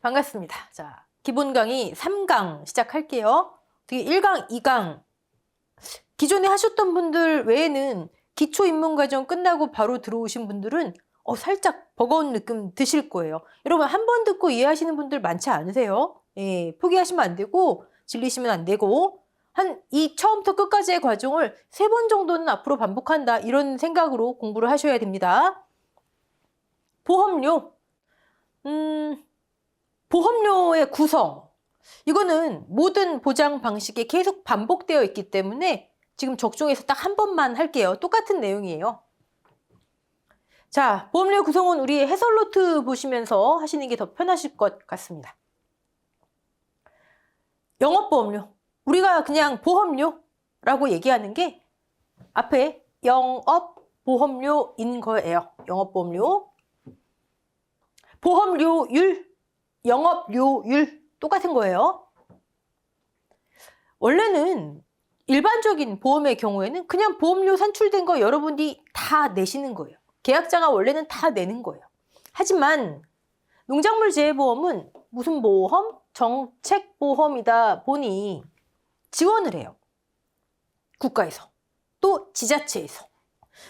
반갑습니다. 자, 기본 강의 3강 시작할게요. 어떻게 1강, 2강 기존에 하셨던 분들 외에는 기초입문과정 끝나고 바로 들어오신 분들은 살짝 버거운 느낌 드실 거예요. 여러분 한 번 듣고 이해하시는 분들 많지 않으세요? 예, 포기하시면 안 되고 질리시면 안 되고 이 처음부터 끝까지의 과정을 3번 정도는 앞으로 반복한다 이런 생각으로 공부를 하셔야 됩니다. 보험료 보험료의 구성 이거는 모든 보장 방식에 계속 반복되어 있기 때문에 지금 적중해서 딱 한 번만 할게요. 똑같은 내용이에요. 자, 보험료 구성은 우리 해설 노트 보시면서 하시는 게 더 편하실 것 같습니다. 영업보험료. 우리가 그냥 보험료라고 얘기하는 게 앞에 영업보험료인 거예요. 영업보험료. 보험료율, 영업료율 똑같은 거예요. 원래는 일반적인 보험의 경우에는 그냥 보험료 산출된 거 여러분이 다 내시는 거예요. 계약자가 원래는 다 내는 거예요. 하지만 농작물재해보험은 무슨 보험? 정책보험이다 보니 지원을 해요. 국가에서. 또 지자체에서.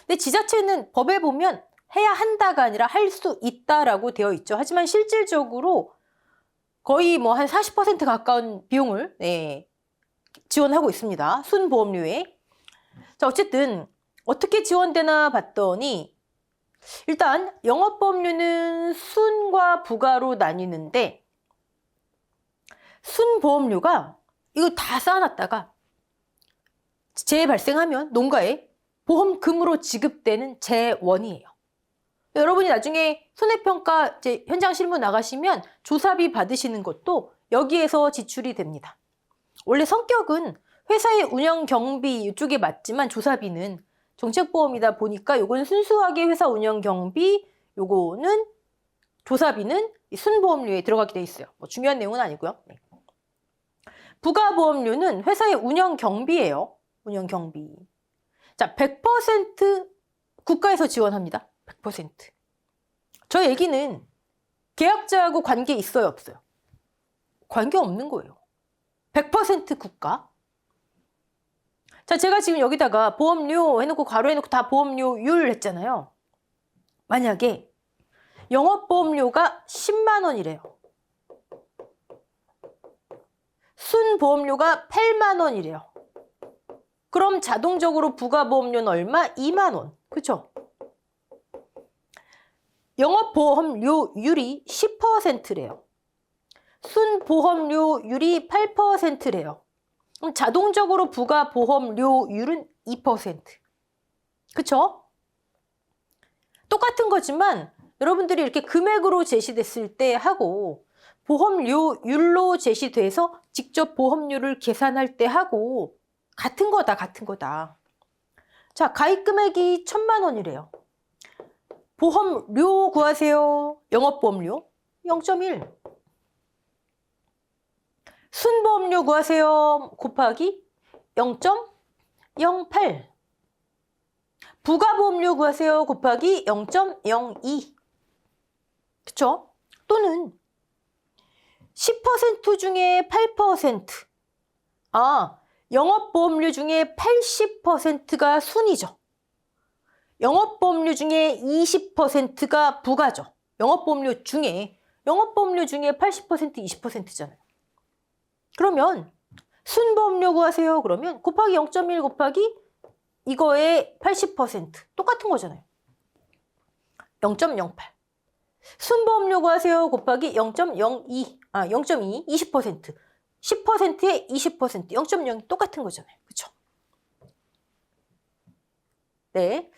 근데 지자체는 법에 보면 해야 한다가 아니라 할 수 있다라고 되어 있죠. 하지만 실질적으로 거의 뭐 한 40% 가까운 비용을 지원하고 있습니다. 순보험료에. 자, 어쨌든 어떻게 지원되나 봤더니 일단 영업보험료는 순과 부가로 나뉘는데 순보험료가 이거 다 쌓아놨다가 재해 발생하면 농가에 보험금으로 지급되는 재원이에요. 여러분이 나중에 손해평가 현장 실무 나가시면 조사비 받으시는 것도 여기에서 지출이 됩니다. 원래 성격은 회사의 운영 경비 이쪽에 맞지만 조사비는 정책보험이다 보니까 요거는 순수하게 회사 운영 경비, 요거는 조사비는 순보험료에 들어가게 돼 있어요. 뭐 중요한 내용은 아니고요. 네. 부가보험료는 회사의 운영 경비예요. 운영 경비. 자, 100% 국가에서 지원합니다. 100%. 저 얘기는 계약자하고 관계 있어요, 없어요? 관계 없는 거예요. 100% 국가. 자, 제가 지금 여기다가 보험료 해놓고 괄호해놓고 다 보험료율 했잖아요. 만약에 영업보험료가 10만 원이래요. 순보험료가 8만 원이래요. 그럼 자동적으로 부가보험료는 얼마? 2만 원. 그쵸? 영업보험료율이 10%래요. 순보험료율이 8%래요. 그럼 자동적으로 부가보험료율은 2%. 그쵸? 똑같은 거지만 여러분들이 이렇게 금액으로 제시됐을 때 하고 보험료율로 제시돼서 직접 보험료를 계산할 때 하고 같은 거다, 같은 거다. 자, 가입 금액이 1,000만 원이래요. 보험료 구하세요. 영업보험료 0.1. 순보험료 구하세요. 곱하기 0.08. 부가보험료 구하세요. 곱하기 0.02. 그쵸? 또는 10% 중에 8%. 영업보험료 중에 80%가 순이죠. 영업보험료 중에 20%가 부가죠. 영업보험료 중에 80%, 20%잖아요. 그러면 순보험료 구하세요. 그러면 곱하기 0.1 곱하기 이거의 80% 똑같은 거잖아요. 0.08. 순보험료 구하세요. 곱하기 0.02. 0.2, 20%. 10%에 20%, 0.0이 똑같은 거잖아요. 그쵸? 네.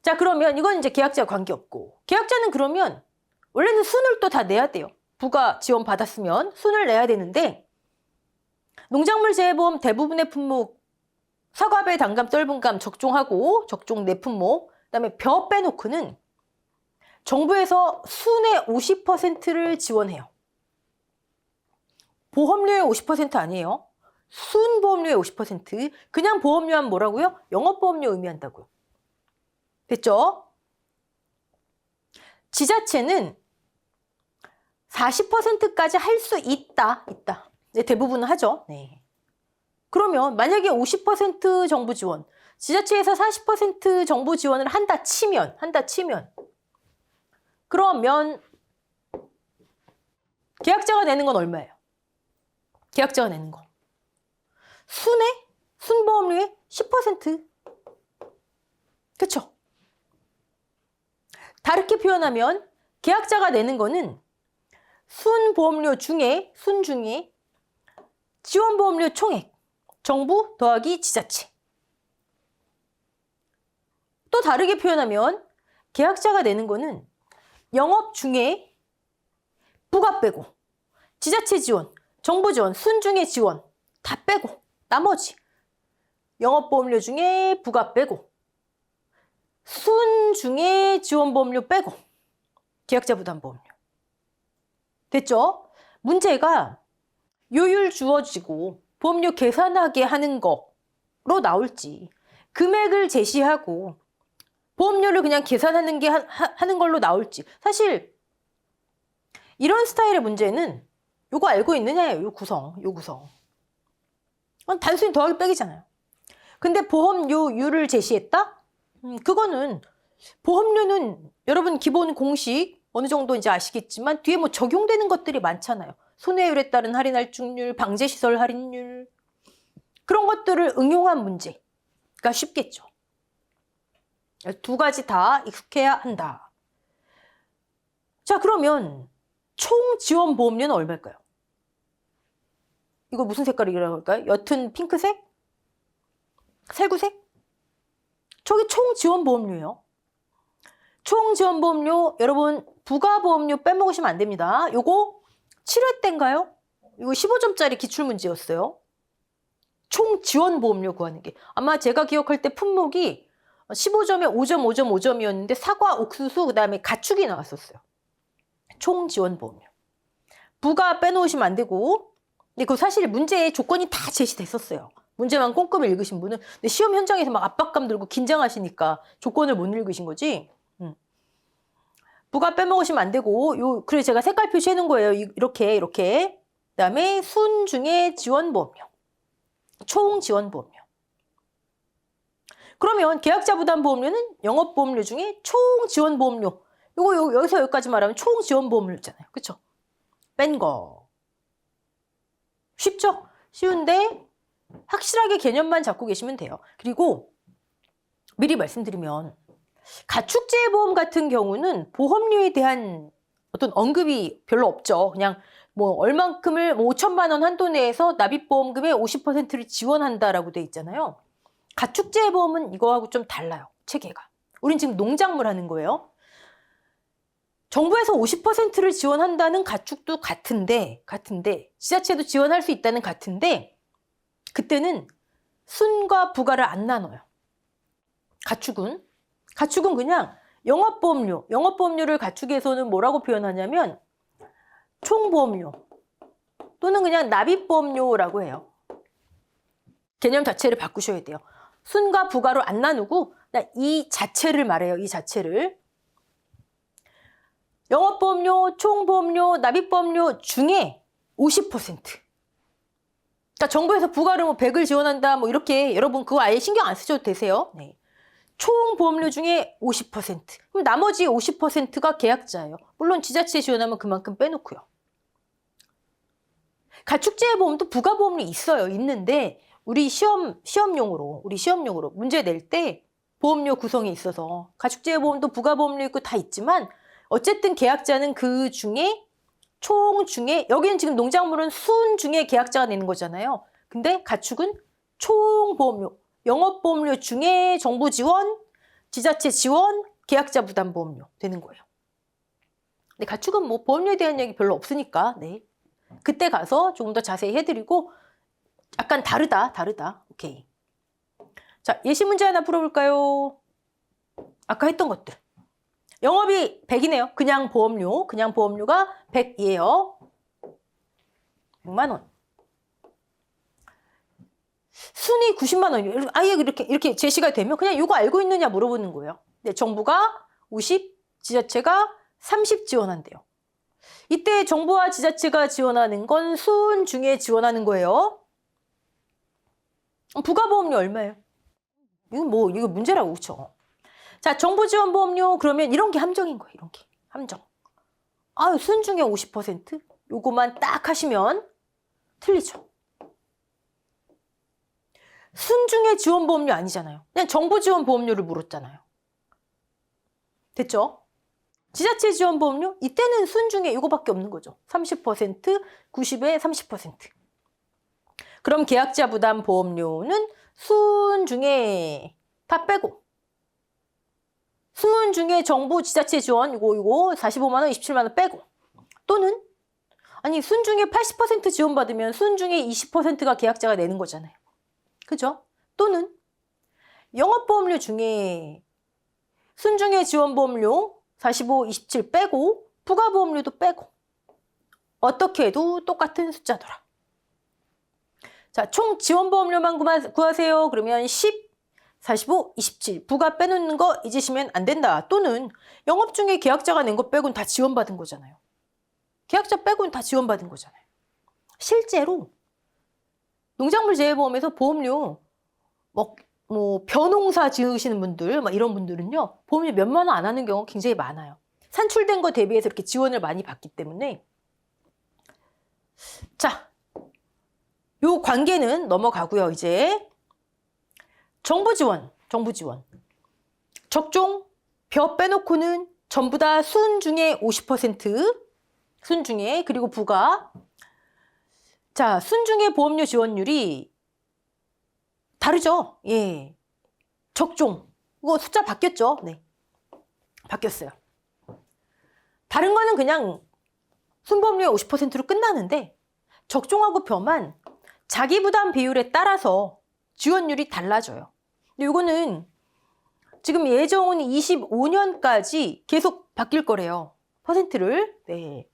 자, 그러면 이건 이제 계약자와 관계없고. 계약자는 그러면 원래는 순을 또 다 내야 돼요. 부가 지원 받았으면 순을 내야 되는데 농작물재해보험 대부분의 품목 사과배, 단감, 떫은감 적종하고 적종 내 품목 그다음에 벼 빼놓고는 정부에서 순의 50%를 지원해요. 보험료의 50% 아니에요. 순보험료의 50%. 그냥 보험료 하면 뭐라고요? 영업보험료 의미한다고요. 됐죠? 지자체는 40%까지 할 수 있다. 네, 대부분은 하죠. 네. 그러면 만약에 50% 정부 지원, 지자체에서 40% 정부 지원을 한다 치면 그러면 계약자가 내는 건 얼마예요? 계약자가 내는 거. 순보험료의 10%. 그쵸? 다르게 표현하면 계약자가 내는 거는 순보험료 중에 지원보험료 총액, 정부 더하기 지자체. 또 다르게 표현하면 계약자가 내는 거는 영업 중에 부가 빼고 지자체 지원, 정부 지원, 순 중에 지원 다 빼고 나머지 영업보험료 중에 부가 빼고 순 중에 지원보험료 빼고 계약자 부담보험료. 됐죠? 문제가 요율 주어지고 보험료 계산하게 하는 거로 나올지 금액을 제시하고 보험료를 그냥 계산하는 게 하는 걸로 나올지. 사실 이런 스타일의 문제는 요거 알고 있느냐예요. 요 구성. 단순히 더하기 빼기잖아요. 근데 보험료율을 제시했다? 그거는 보험료는 여러분 기본 공식 어느 정도 이제 아시겠지만 뒤에 뭐 적용되는 것들이 많잖아요. 손해율에 따른 할인 할증률, 방제시설 할인율 그런 것들을 응용한 문제가 쉽겠죠. 두 가지 다 익숙해야 한다. 자, 그러면 총 지원 보험료는 얼마일까요? 이거 무슨 색깔이라고 할까요? 옅은 핑크색? 살구색? 저게 총 지원 보험료예요. 총 지원 보험료 여러분 부가보험료 빼먹으시면 안 됩니다. 요거 7회 때인가요? 이거 15점짜리 기출문제였어요. 총 지원 보험료 구하는 게. 아마 제가 기억할 때 품목이 15점에 5점, 5점, 5점이었는데 사과, 옥수수, 그 다음에 가축이 나왔었어요. 총 지원 보험료. 부가 빼놓으시면 안 되고, 근데 그 사실 문제에 조건이 다 제시됐었어요. 문제만 꼼꼼히 읽으신 분은. 근데 시험 현장에서 막 압박감 들고 긴장하시니까 조건을 못 읽으신 거지. 부가 빼먹으시면 안 되고, 그래 제가 색깔 표시해 놓은 거예요. 이렇게. 그 다음에 순 중에 지원 보험료. 총 지원 보험료. 그러면 계약자 부담 보험료는 영업 보험료 중에 총 지원 보험료. 요거 여기서 여기까지 말하면 총 지원 보험료잖아요. 그쵸? 뺀 거. 쉽죠? 쉬운데 확실하게 개념만 잡고 계시면 돼요. 그리고 미리 말씀드리면 가축재해보험 같은 경우는 보험료에 대한 어떤 언급이 별로 없죠. 그냥 뭐 얼만큼을 5천만 원 한도 내에서 납입보험금의 50%를 지원한다라고 돼 있잖아요. 가축재해보험은 이거하고 좀 달라요. 체계가. 우린 지금 농작물 하는 거예요. 정부에서 50%를 지원한다는 가축도 같은데 지자체도 지원할 수 있다는 같은데 그때는 순과 부가를 안 나눠요. 가축은 그냥 영업보험료를 가축에서는 뭐라고 표현하냐면 총보험료 또는 그냥 납입보험료라고 해요. 개념 자체를 바꾸셔야 돼요. 순과 부가로 안 나누고 이 자체를 말해요. 이 자체를. 영업보험료, 총보험료, 납입보험료 중에 50%. 그러니까 정부에서 부가를 뭐 100을 지원한다 뭐 이렇게 여러분 그거 아예 신경 안 쓰셔도 되세요. 네. 총 보험료 중에 50%. 그럼 나머지 50%가 계약자예요. 물론 지자체에 지원하면 그만큼 빼놓고요. 가축재해보험도 부가보험료 있어요. 있는데 우리 시험용으로 문제 낼 때 보험료 구성이 있어서 가축재해보험도 부가보험료 있고 다 있지만 어쨌든 계약자는 그 중에 총 중에 여기는 지금 농작물은 순 중에 계약자가 내는 거잖아요. 근데 가축은 총 보험료, 영업보험료 중에 정부 지원, 지자체 지원, 계약자 부담 보험료 되는 거예요. 근데 가축은 뭐 보험료에 대한 얘기 별로 없으니까 네. 그때 가서 조금 더 자세히 해드리고 약간 다르다. 오케이. 자, 예시 문제 하나 풀어볼까요? 아까 했던 것들. 영업이 100이네요. 그냥 보험료가 100이에요. 100만 원. 순이 90만 원이에요. 아예 이렇게 제시가 되면 그냥 이거 알고 있느냐 물어보는 거예요. 네, 정부가 50, 지자체가 30 지원한대요. 이때 정부와 지자체가 지원하는 건 순중에 지원하는 거예요. 부가보험료 얼마예요? 이거 문제라고, 그쵸? 자, 정부 지원 보험료 그러면 이런 게 함정인 거예요. 이런 게 함정. 순중에 50%? 요거만 딱 하시면 틀리죠. 순중에 지원 보험료 아니잖아요. 그냥 정부 지원 보험료를 물었잖아요. 됐죠? 지자체 지원 보험료? 이때는 순중에 이거밖에 없는 거죠. 30%, 90에 30%. 그럼 계약자 부담 보험료는 순중에 다 빼고, 순중에 정부 지자체 지원 이거 45만 원, 27만 원 빼고, 또는 아니 순중에 80% 지원받으면 순중에 20%가 계약자가 내는 거잖아요. 그죠? 또는 영업보험료 중에 순중에 지원보험료 45, 27 빼고 부가보험료도 빼고 어떻게 해도 똑같은 숫자더라. 자, 총 지원보험료만 구하세요. 그러면 10, 45, 27 부가 빼놓는 거 잊으시면 안 된다. 또는 영업 중에 계약자가 낸 거 빼고는 다 지원받은 거잖아요. 계약자 빼고는 다 지원받은 거잖아요. 실제로 농작물 재해보험에서 보험료 벼농사 지으시는 분들 이런 분들은요 보험료 몇만 원 안 하는 경우가 굉장히 많아요. 산출된 거 대비해서 이렇게 지원을 많이 받기 때문에. 자, 요 관계는 넘어가고요. 이제 정부 지원 적종 벼 빼놓고는 전부 다 순중에 50% 순중에 그리고 부가. 자, 순중에 보험료 지원율이 다르죠? 예. 적종. 이거 숫자 바뀌었죠? 네. 바뀌었어요. 다른 거는 그냥 순보험료의 50%로 끝나는데 적종하고 벼만 자기 부담 비율에 따라서 지원율이 달라져요. 근데 이거는 지금 예정은 25년까지 계속 바뀔 거래요. 퍼센트를. 네.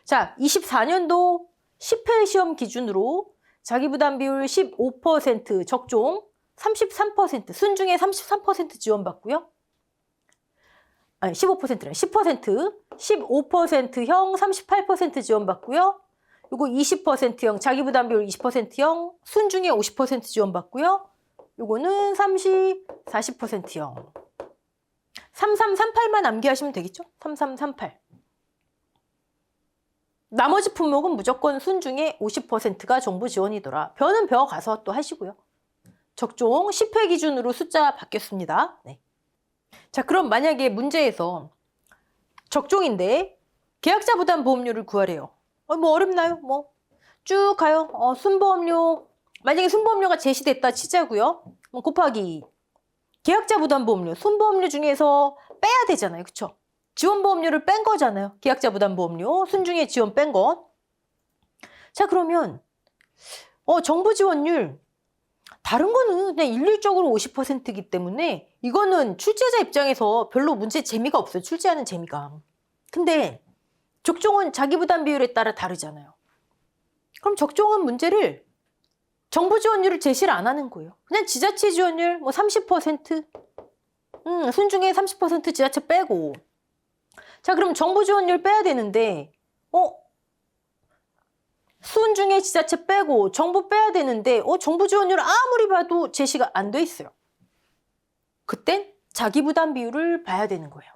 자, 24년도 10회 시험 기준으로 자기 부담 비율 15%, 적종 33%, 순중에 33% 지원받고요. 아니, 15%래. 10%, 15%형 38% 지원받고요. 요거 20%형, 자기 부담 비율 20%형, 순중에 50% 지원받고요. 요거는 30, 40%형. 3338만 암기하시면 되겠죠? 3338. 나머지 품목은 무조건 순중에 50%가 정부 지원이더라. 벼는 벼 가서 또 하시고요. 적종 10회 기준으로 숫자 바뀌었습니다. 네. 자, 그럼 만약에 문제에서 적종인데 계약자 부담 보험료를 구하래요. 어렵나요? 쭉 가요. 순보험료, 만약에 순보험료가 제시됐다 치자고요. 곱하기 계약자 부담 보험료, 순보험료 중에서 빼야 되잖아요. 그쵸? 지원보험료를 뺀 거잖아요. 계약자 부담보험료, 순중에 지원 뺀 거. 자, 그러면 정부 지원율 다른 거는 그냥 일률적으로 50%이기 때문에 이거는 출제자 입장에서 별로 문제 재미가 없어요. 출제하는 재미가. 근데 적종은 자기 부담 비율에 따라 다르잖아요. 그럼 적종은 문제를 정부 지원율을 제시를 안 하는 거예요. 그냥 지자체 지원율 30%, 순중에 30% 지자체 빼고. 자, 그럼 정부 지원율 빼야 되는데 순중에 지자체 빼고 정부 빼야 되는데 정부 지원율 아무리 봐도 제시가 안 돼 있어요. 그땐 자기 부담 비율을 봐야 되는 거예요.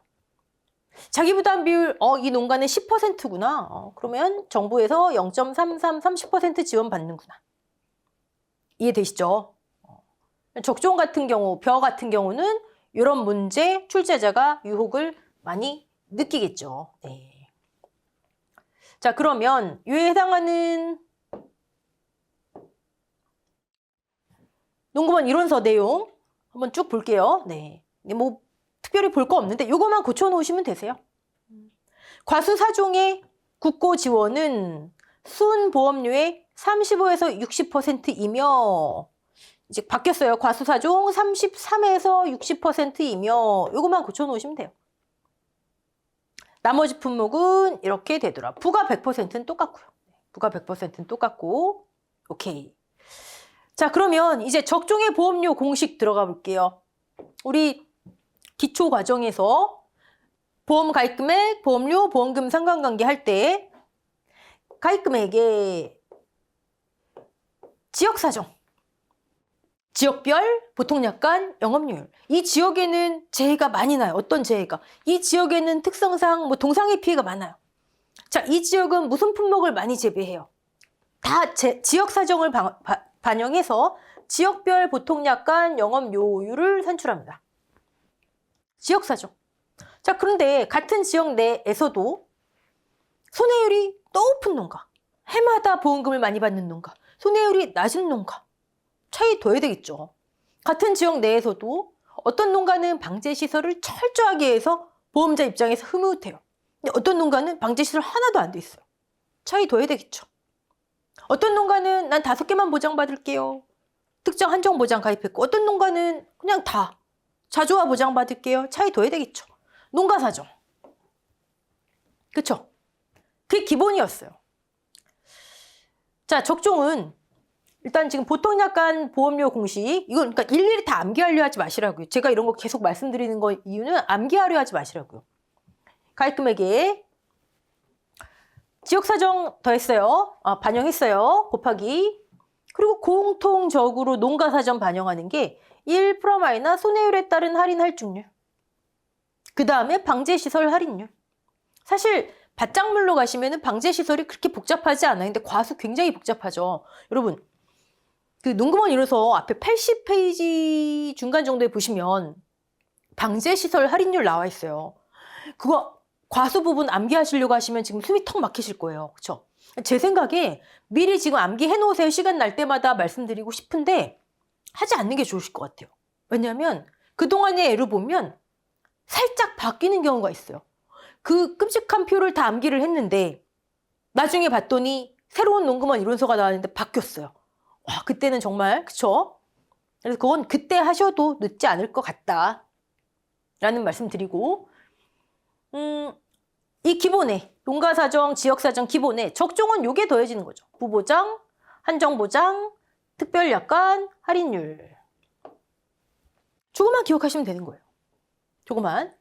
자기 부담 비율 이 농가는 10%구나. 그러면 정부에서 0.33, 30% 지원받는구나. 이해되시죠? 적종 같은 경우, 벼 같은 경우는 이런 문제 출제자가 유혹을 많이 느끼겠죠. 네. 자, 그러면 이에 해당하는 농구본 이론서 내용 한번 쭉 볼게요. 네. 특별히 볼 거 없는데 이거만 고쳐 놓으시면 되세요. 과수 4종의 국고 지원은 순보험료의 35에서 60%이며 이제 바뀌었어요. 과수 4종 33에서 60%이며 이거만 고쳐 놓으시면 돼요. 나머지 품목은 이렇게 되더라. 부가 100%는 똑같고요. 부가 100%는 똑같고. 오케이. 자, 그러면 이제 적종의 보험료 공식 들어가 볼게요. 우리 기초 과정에서 보험 가입금액, 보험료, 보험금 상관관계 할 때 가입금액의 지역사정, 지역별, 보통약관, 영업률. 이 지역에는 재해가 많이 나요. 어떤 재해가? 이 지역에는 특성상 뭐 동상의 피해가 많아요. 자, 이 지역은 무슨 품목을 많이 재배해요? 다 지역사정을 반영해서 지역별, 보통약관, 영업료율을 산출합니다. 지역사정. 자, 그런데 같은 지역 내에서도 손해율이 높은 농가, 해마다 보험금을 많이 받는 농가, 손해율이 낮은 농가, 차이 둬야 되겠죠. 같은 지역 내에서도 어떤 농가는 방제시설을 철저하게 해서 보험자 입장에서 흐뭇해요. 근데 어떤 농가는 방제시설 하나도 안 돼 있어요. 차이 둬야 되겠죠. 어떤 농가는 난 5개만 보장받을게요. 특정 한정 보장 가입했고, 어떤 농가는 그냥 다 자조화 보장받을게요. 차이 둬야 되겠죠. 농가 사정. 그쵸? 그게 기본이었어요. 자, 적종은 일단 지금 보통약관 보험료 공식, 이건 그러니까 일일이 다 암기하려 하지 마시라고요. 제가 이런 거 계속 말씀드리는 거 이유는 암기하려 하지 마시라고요. 가입금액에 지역사정 더했어요. 반영했어요. 곱하기. 그리고 공통적으로 농가사정 반영하는 게 1% 손해율에 따른 할인 할증률. 그 다음에 방제시설 할인율. 사실 밭작물로 가시면은 방제시설이 그렇게 복잡하지 않아요. 근데 과수 굉장히 복잡하죠. 여러분, 그 농구먼 이로서 앞에 80페이지 중간 정도에 보시면 방제시설 할인율 나와 있어요. 그거 과수 부분 암기하시려고 하시면 지금 숨이 턱 막히실 거예요. 그렇죠? 제 생각에 미리 지금 암기해 놓으세요. 시간 날 때마다 말씀드리고 싶은데 하지 않는 게 좋으실 것 같아요. 왜냐하면 그동안의 애를 보면 살짝 바뀌는 경우가 있어요. 그 끔찍한 표를 다 암기를 했는데 나중에 봤더니 새로운 농구먼 이론서가 나왔는데 바뀌었어요. 와, 그때는 정말, 그쵸? 그래서 그건 그때 하셔도 늦지 않을 것 같다 라는 말씀 드리고, 이 기본에 농가사정, 지역사정 기본에 적종은 요게 더해지는 거죠. 부보장, 한정보장, 특별약관, 할인율. 조금만 기억하시면 되는 거예요. 조금만.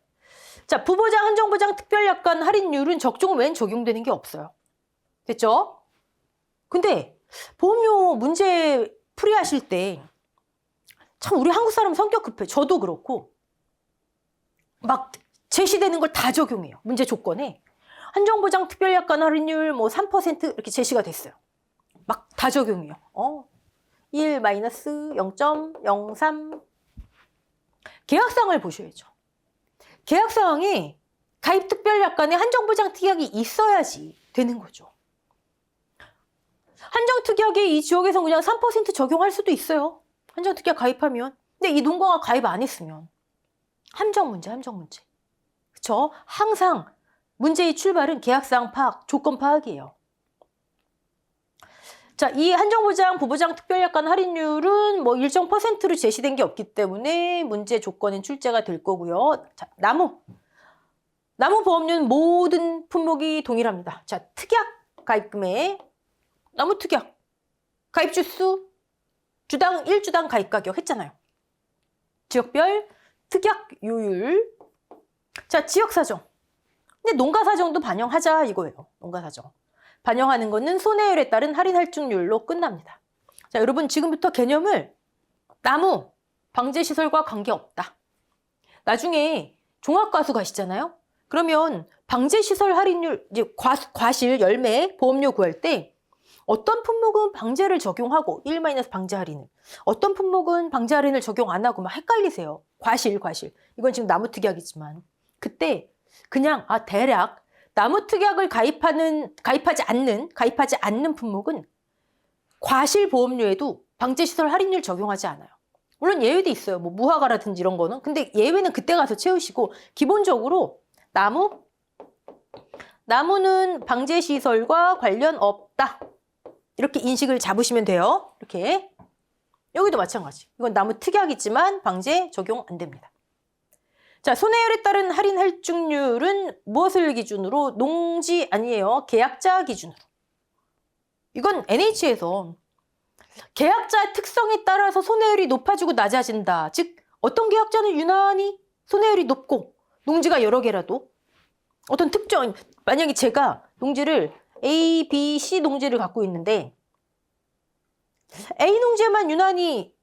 자, 부보장, 한정보장, 특별약관, 할인율은 적종은 웬 적용되는 게 없어요. 됐죠? 근데 보험료 문제 풀이하실 때 참 우리 한국 사람 성격 급해. 저도 그렇고 막 제시되는 걸 다 적용해요. 문제 조건에. 한정보장, 특별약관, 할인율 뭐 3% 이렇게 제시가 됐어요. 막 다 적용해요. 1 0.03 계약사항을 보셔야죠. 계약사항에 가입특별약관에 한정보장 특약이 있어야지 되는 거죠. 한정특약에 이 지역에서 그냥 3% 적용할 수도 있어요. 한정특약 가입하면. 근데 이 농가가 가입 안 했으면 함정 문제. 그쵸? 항상 문제의 출발은 계약사항 파악, 조건 파악이에요. 자, 이 한정보장, 부보장, 특별약관 할인율은 뭐 일정 퍼센트로 제시된 게 없기 때문에 문제 조건은 출제가 될 거고요. 자, 나무 보험료는 모든 품목이 동일합니다. 자, 특약 가입금액, 나무 특약, 가입 주수, 주당 1주당 가입 가격 했잖아요. 지역별 특약 요율. 자, 지역사정. 근데 농가사정도 반영하자 이거예요. 농가사정. 반영하는 거는 손해율에 따른 할인 할증률로 끝납니다. 자, 여러분 지금부터 개념을 나무, 방제시설과 관계없다. 나중에 종합과수 가시잖아요. 그러면 방제시설 할인율, 이제 과실, 열매, 보험료 구할 때 어떤 품목은 방제를 적용하고 1 방제 할인을, 어떤 품목은 방제 할인을 적용 안 하고 막 헷갈리세요. 과실. 이건 지금 나무 특약이지만 그때 그냥 대략 나무 특약을 가입하지 않는 품목은 과실 보험료에도 방제시설 할인율 적용하지 않아요. 물론 예외도 있어요. 뭐 무화과라든지 이런 거는. 근데 예외는 그때 가서 채우시고 기본적으로 나무는 방제시설과 관련 없다. 이렇게 인식을 잡으시면 돼요. 이렇게. 여기도 마찬가지. 이건 나무 특약이지만 방제 적용 안 됩니다. 자, 손해율에 따른 할인 할증률은 무엇을 기준으로? 농지 아니에요. 계약자 기준으로. 이건 NH에서 계약자의 특성에 따라서 손해율이 높아지고 낮아진다. 즉 어떤 계약자는 유난히 손해율이 높고 농지가 여러 개라도 어떤 특정, 만약에 제가 농지를 A, B, C 농지를 갖고 있는데 A 농지에만 유난히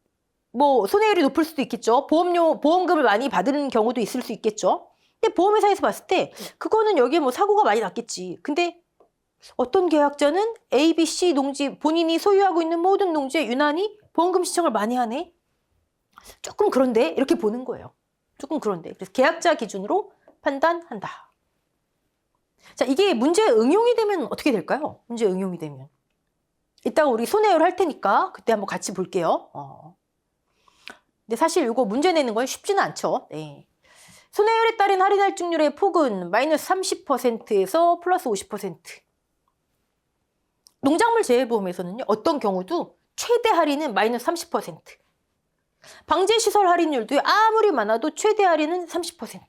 뭐 손해율이 높을 수도 있겠죠. 보험금을 많이 받는 경우도 있을 수 있겠죠. 근데 보험회사에서 봤을 때 그거는 여기에 뭐 사고가 많이 났겠지. 근데 어떤 계약자는 A, B, C 농지 본인이 소유하고 있는 모든 농지에 유난히 보험금 신청을 많이 하네. 조금 그런데 이렇게 보는 거예요. 조금 그런데. 그래서 계약자 기준으로 판단한다. 자, 이게 문제에 응용이 되면 어떻게 될까요? 문제에 응용이 되면. 이따가 우리 손해율 할 테니까 그때 한번 같이 볼게요. 근데 사실 이거 문제 내는 건 쉽지는 않죠. 네. 손해율에 따른 할인 할증률의 폭은 마이너스 30%에서 플러스 50%. 농작물 재해보험에서는요, 어떤 경우도 최대 할인은 마이너스 30%. 방제시설 할인율도 아무리 많아도 최대 할인은 30%.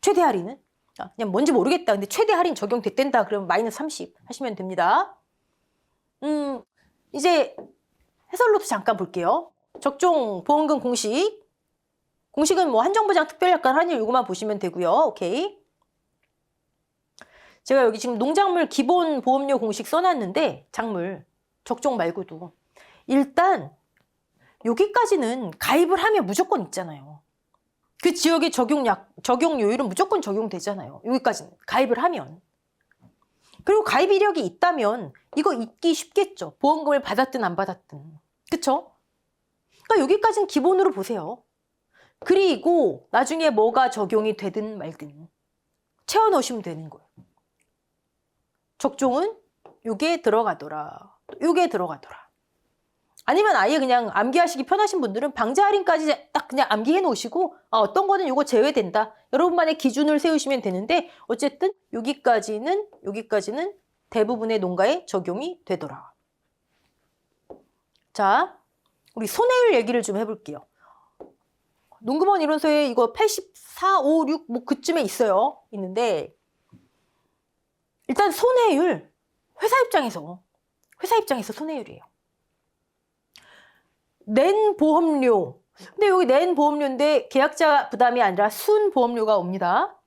최대 할인은? 그냥 뭔지 모르겠다. 근데 최대 할인 적용됐댄다. 그러면 마이너스 30 하시면 됩니다. 이제 해설로도 잠깐 볼게요. 적종 보험금 공식. 공식은 뭐 한정보장 특별약관 할인율 이거만 보시면 되고요. 오케이. 제가 여기 지금 농작물 기본 보험료 공식 써놨는데 작물 적종 말고도 일단 여기까지는 가입을 하면 무조건 있잖아요. 그 지역의 적용 요율은 무조건 적용되잖아요. 여기까지는 가입을 하면. 그리고 가입 이력이 있다면 이거 잊기 쉽겠죠. 보험금을 받았든 안 받았든. 그쵸? 그러니까 여기까지는 기본으로 보세요. 그리고 나중에 뭐가 적용이 되든 말든 채워넣으시면 되는 거예요. 적종은 요게 들어가더라. 요게 들어가더라. 아니면 아예 그냥 암기하시기 편하신 분들은 방제 할인까지 딱 그냥 암기해 놓으시고 어떤 거는 요거 제외된다. 여러분만의 기준을 세우시면 되는데 어쨌든 여기까지는 대부분의 농가에 적용이 되더라. 자, 우리 손해율 얘기를 좀 해볼게요. 농금원 이론서에 이거 84, 5, 6 뭐 그쯤에 있어요. 있는데 일단 손해율 회사 입장에서 손해율이에요. 낸 보험료. 근데 여기 낸 보험료인데 계약자 부담이 아니라 순보험료가 옵니다.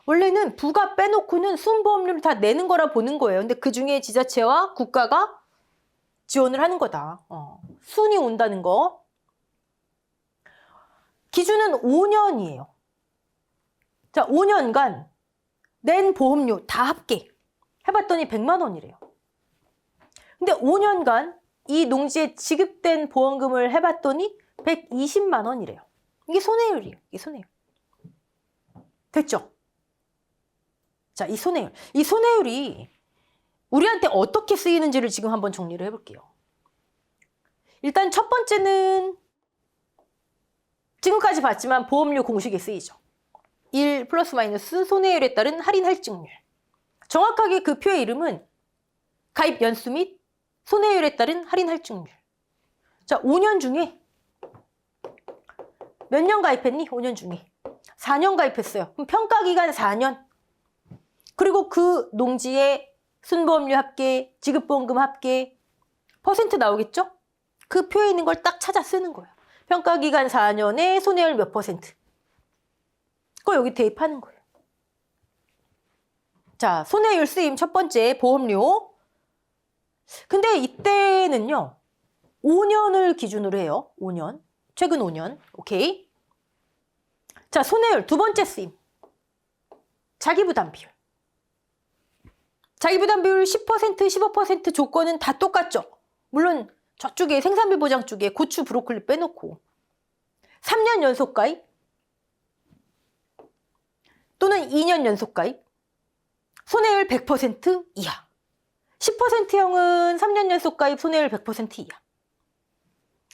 원래는 부가 빼놓고는 순보험료를 다 내는 거라 보는 거예요. 근데 그중에 지자체와 국가가 지원을 하는 거다. 순이 온다는 거. 기준은 5년이에요. 자, 5년간 낸 보험료 다 합계 해봤더니 100만 원이래요. 근데 5년간 이 농지에 지급된 보험금을 해봤더니 120만 원이래요. 이게 손해율이에요. 이게 손해율. 됐죠? 자, 이 손해율이 우리한테 어떻게 쓰이는지를 지금 한번 정리를 해볼게요. 일단 첫 번째는 지금까지 봤지만 보험료 공식에 쓰이죠. 1 플러스 마이너스 손해율에 따른 할인 할증률. 정확하게 그 표의 이름은 가입 연수 및 손해율에 따른 할인 할증률. 자, 5년 중에 몇 년 가입했니? 5년 중에 4년 가입했어요. 그럼 평가기간 4년. 그리고 그 농지의 순보험료 합계, 지급보험금 합계 퍼센트 나오겠죠? 그 표에 있는 걸 딱 찾아 쓰는 거예요. 평가기간 4년에 손해율 몇 %. 그거 여기 대입하는 거예요. 자, 손해율 쓰임 첫 번째 보험료. 근데 이때는요. 5년을 기준으로 해요. 5년. 최근 5년. 오케이. 자, 손해율 두 번째 쓰임. 자기부담 비율. 자기부담 비율 10%, 15% 조건은 다 똑같죠. 물론 저쪽에 생산비 보장 쪽에 고추, 브로콜리 빼놓고 3년 연속 가입 또는 2년 연속 가입 손해율 100% 이하. 10%형은 3년 연속 가입 손해율 100% 이하.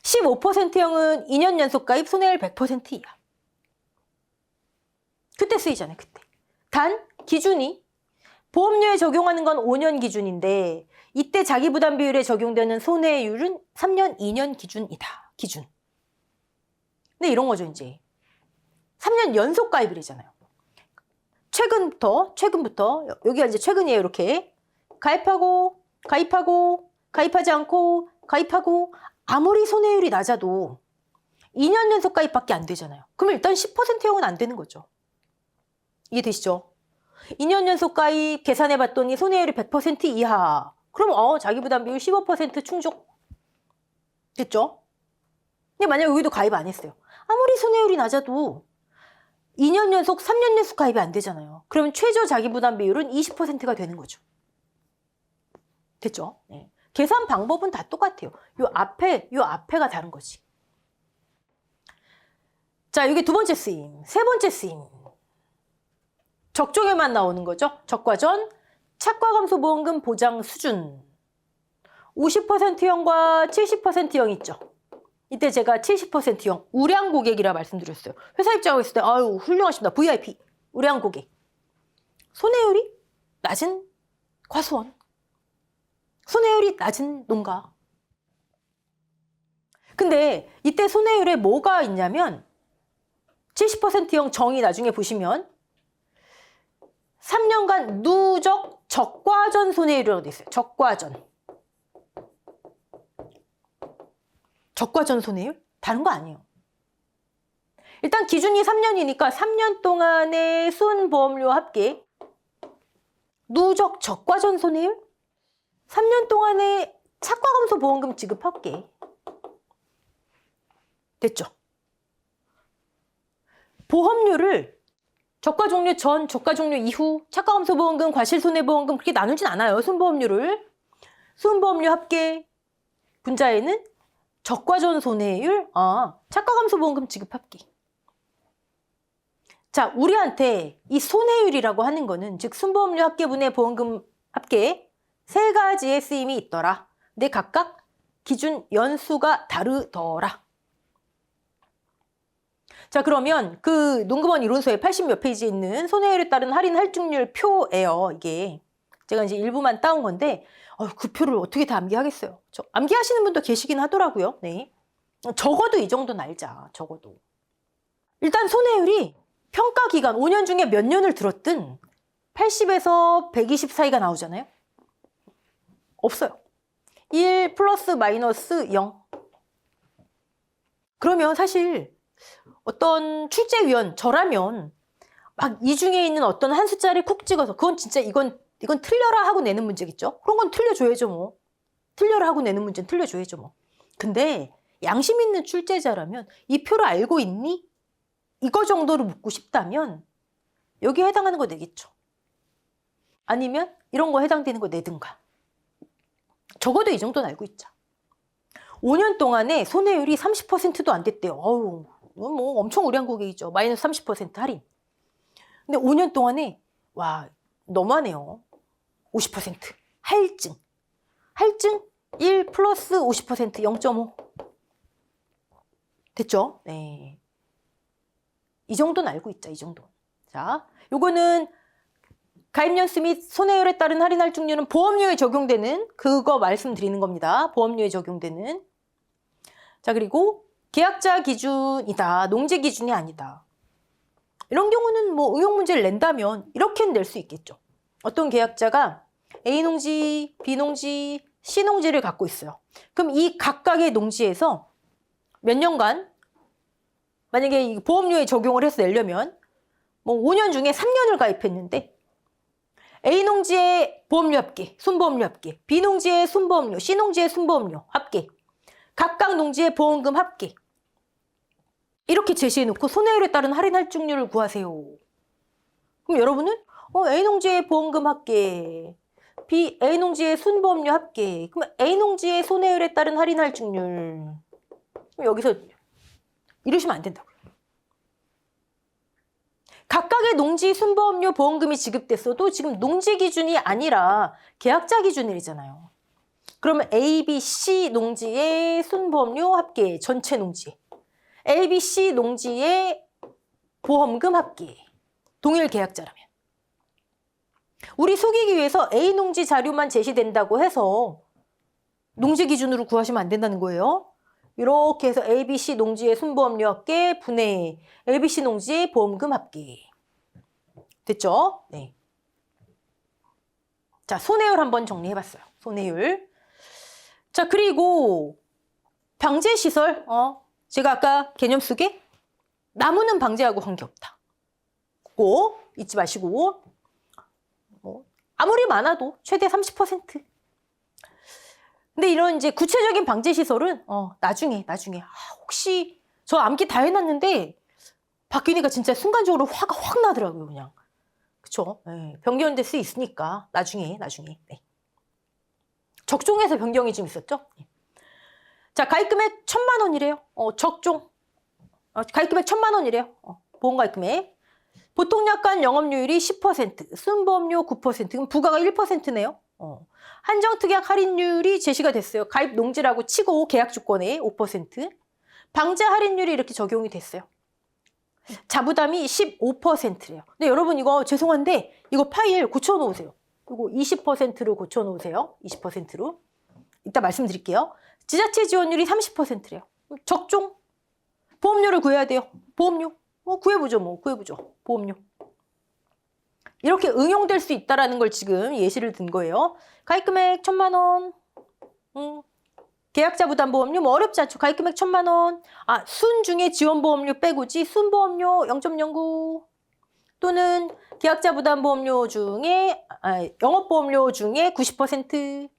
15%형은 2년 연속 가입 손해율 100% 이하. 그때 쓰이잖아요. 그때. 단 기준이 보험료에 적용하는 건 5년 기준인데 이때 자기부담 비율에 적용되는 손해율은 3년, 2년 기준이다. 기준. 근데 이런 거죠, 이제. 3년 연속 가입이잖아요. 최근부터 여기가 이제 최근이에요. 이렇게 가입하고 가입하지 않고 가입하고 아무리 손해율이 낮아도 2년 연속 가입밖에 안 되잖아요. 그럼 일단 10%형은 안 되는 거죠. 이해되시죠? 2년 연속 가입 계산해봤더니 손해율이 100% 이하. 그럼 자기부담 비율 15% 충족. 됐죠? 근데 만약 여기도 가입 안 했어요. 아무리 손해율이 낮아도 2년 연속, 3년 연속 가입이 안 되잖아요. 그러면 최저 자기부담 비율은 20%가 되는 거죠. 됐죠? 네. 계산 방법은 다 똑같아요. 요 앞에가 다른 거지. 자, 이게 두 번째 쓰임. 세 번째 쓰임. 적종에만 나오는 거죠. 적과전, 착과감소보험금 보장 수준. 50%형과 70%형 있죠. 이때 제가 70%형 우량 고객이라 말씀드렸어요. 회사 입장하고 있을 때 아유 훌륭하십니다. VIP 우량 고객. 손해율이 낮은 과수원. 손해율이 낮은 농가. 근데 이때 손해율에 뭐가 있냐면 70%형 정의 나중에 보시면 3년간 누적 적과전 손해율이라고 돼 있어요. 적과전 손해율? 다른 거 아니에요. 일단 기준이 3년이니까 3년 동안의 순보험료 합계 누적 적과전 손해율? 3년 동안의 착과감소 보험금 지급 합계. 됐죠? 보험료를 적과 종료 전, 적과 종료 이후, 착과감소 보험금, 과실손해보험금 그렇게 나누진 않아요. 순보험료를. 순보험료 합계 분자에는 적과전 손해율, 착과감소보험금 지급 합계. 자, 우리한테 이 손해율이라고 하는 거는 즉 순보험료 합계분의 보험금 합계 세 가지의 쓰임이 있더라. 근데 각각 기준 연수가 다르더라. 자, 그러면 그 농금원 이론서의 80몇 페이지에 있는 손해율에 따른 할인 할증률 표예요. 이게 제가 이제 일부만 따온 건데 그 표를 어떻게 다 암기하겠어요. 암기하시는 분도 계시긴 하더라고요. 네. 적어도 이 정도는 알자. 적어도. 일단 손해율이 평가 기간 5년 중에 몇 년을 들었든 80에서 120 사이가 나오잖아요. 없어요. 1 플러스 마이너스 0. 그러면 사실 어떤 출제위원 저라면 막 이 중에 있는 어떤 한 숫자를 콕 찍어서 그건 진짜 이건 틀려라 하고 내는 문제겠죠. 그런 건 틀려줘야죠 뭐. 틀려라 하고 내는 문제는 틀려줘야죠 뭐. 근데 양심 있는 출제자라면 이 표를 알고 있니? 이거 정도로 묻고 싶다면 여기에 해당하는 거 내겠죠. 아니면 이런 거 해당되는 거 내든가. 적어도 이 정도는 알고 있자. 5년 동안에 손해율이 30%도 안 됐대요. 어우, 뭐 엄청 우량 고객이죠. 마이너스 30% 할인. 근데 5년 동안에 와 너무하네요. 50% 할증. 할증 1 플러스 50% 0.5. 됐죠? 네. 이 정도는 알고 있자. 이 정도. 자, 요거는 가입연수 및 손해율에 따른 할인 할증률은 보험료에 적용되는 그거 말씀드리는 겁니다. 보험료에 적용되는. 자, 그리고 계약자 기준이다. 농지 기준이 아니다. 이런 경우는 뭐 응용 문제를 낸다면 이렇게는 낼 수 있겠죠. 어떤 계약자가 A농지, B농지, C농지를 갖고 있어요. 그럼 이 각각의 농지에서 몇 년간 만약에 이 보험료에 적용을 해서 내려면 뭐 5년 중에 3년을 가입했는데 A농지의 보험료 합계, 순보험료 합계, B농지의 순보험료, C농지의 순보험료 합계, 각각 농지의 보험금 합계 이렇게 제시해놓고 손해율에 따른 할인 할증률을 구하세요. 그럼 여러분은 A농지의 보험금 합계, A농지의 순보험료 합계, 그럼 A농지의 손해율에 따른 할인 할증률 그럼 여기서 이러시면 안 된다고요. 각각의 농지 순보험료 보험금이 지급됐어도 지금 농지 기준이 아니라 계약자 기준이잖아요. 그러면 A, B, C 농지의 순보험료 합계, 전체 농지. A, B, C 농지의 보험금 합계. 동일 계약자라면. 우리 속이기 위해서 A 농지 자료만 제시된다고 해서 농지 기준으로 구하시면 안 된다는 거예요. 이렇게 해서 ABC 농지의 순보험료 합계 분의 ABC 농지의 보험금 합계. 됐죠? 네. 자, 손해율 한번 정리해봤어요. 손해율. 자, 그리고 방제시설. 제가 아까 개념 속에 나무는 방제하고 관계없다. 꼭 잊지 마시고 많아도 최대 30%. 근데 이런 이제 구체적인 방제 시설은 나중에 혹시 저 암기 다 해놨는데 바뀌니까 진짜 순간적으로 화가 확 나더라고요, 그냥. 그쵸? 네, 변경될 수 있으니까 나중에. 네. 적종에서 변경이 좀 있었죠? 네. 자, 가입금액 1,000만 원이래요. 적종. 가입금액 1,000만 원이래요. 보험가입금액. 보통약관 영업료율이 10%, 순보험료 9%, 그럼 부가가 1%네요. 한정특약 할인율이 제시가 됐어요. 가입 농지라고 치고 계약 조건에 5%. 방제 할인율이 이렇게 적용이 됐어요. 자부담이 15%래요. 근데 여러분 이거 죄송한데 이거 파일 고쳐놓으세요. 이거 20%로 고쳐놓으세요. 20%로. 이따 말씀드릴게요. 지자체 지원율이 30%래요. 적종. 보험료를 구해야 돼요. 보험료. 구해보죠. 보험료. 이렇게 응용될 수 있다는 걸 지금 예시를 든 거예요. 가입금액 1,000만 원. 계약자 부담보험료 뭐 어렵지 않죠. 가입금액 1,000만 원. 순 중에 지원보험료 빼고지 순보험료 0.09 또는 계약자 부담보험료 중에 영업보험료 중에 90%.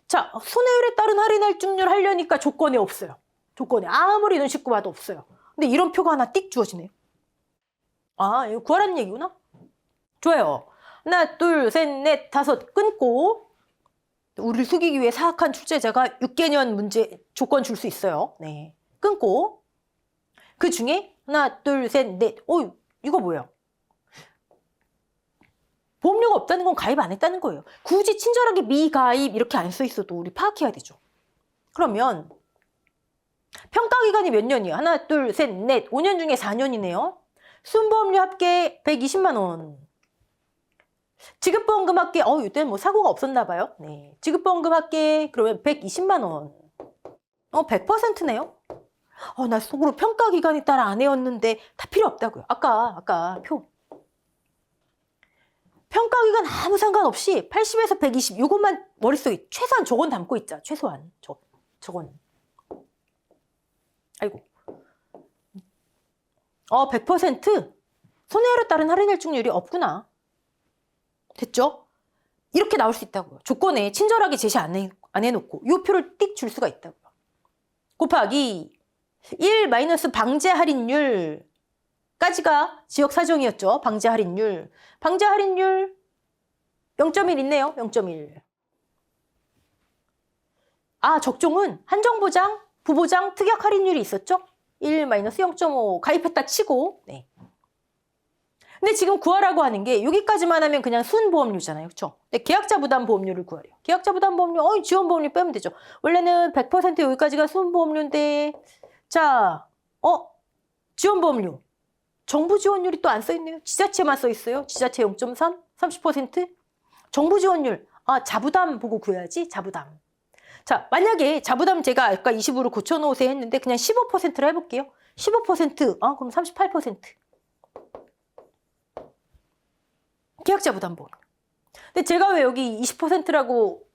자, 손해율에 따른 할인 할증률 하려니까 조건이 없어요. 조건이 아무리 눈 씻고 봐도 없어요. 근데 이런 표가 하나 띡 주어지네요. 이거 구하라는 얘기구나. 좋아요. 하나, 둘, 셋, 넷, 다섯 끊고 우리를 속이기 위해 사악한 출제자가 6개년 문제 조건 줄 수 있어요. 네, 끊고 그 중에 하나, 둘, 셋, 넷. 이거 뭐예요? 보험료가 없다는 건 가입 안 했다는 거예요. 굳이 친절하게 미가입 이렇게 안 써 있어도 우리 파악해야 되죠. 그러면 평가기간이 몇 년이에요? 하나, 둘, 셋, 넷. 5년 중에 4년이네요. 순보험료 합계 120만 원. 지급보험금 합계, 이때는 뭐 사고가 없었나 봐요. 네. 지급보험금 합계, 그러면 120만 원. 100%네요. 나 속으로 평가기간에 따라 안 해왔는데 다 필요 없다고요. 아까 표. 평가기간 아무 상관없이 80에서 120, 요것만 머릿속에 최소한 저건 담고 있자. 최소한. 저건. 아이고. 100% 손해율에 따른 할인 할증률이 없구나. 됐죠? 이렇게 나올 수 있다고요. 조건에 친절하게 제시 안 해놓고 이 표를 띡 줄 수가 있다고요. 곱하기 1 마이너스 방제 할인율까지가 지역 사정이었죠. 방제 할인율. 방제 할인율 0.1 있네요. 0.1. 적종은 한정보장, 부보장, 특약 할인율이 있었죠. 1 마이너스 0.5 가입했다 치고. 네. 근데 지금 구하라고 하는 게 여기까지만 하면 그냥 순보험료잖아요. 그렇죠? 근데 계약자 부담 보험료를 구하래요. 계약자 부담 보험료, 지원보험료 빼면 되죠. 원래는 100% 여기까지가 순보험료인데 자, 지원보험료. 정부 지원율이 또 안 써있네요. 지자체만 써있어요. 지자체 0.3, 30%. 정부 지원율. 자부담 보고 구해야지. 자부담. 자, 만약에 자부담 제가 아까 20으로 고쳐놓으세요 했는데 그냥 15%로 해볼게요. 15%. 그럼 38%. 계약자 부담보험. 근데 제가 왜 여기 20%라고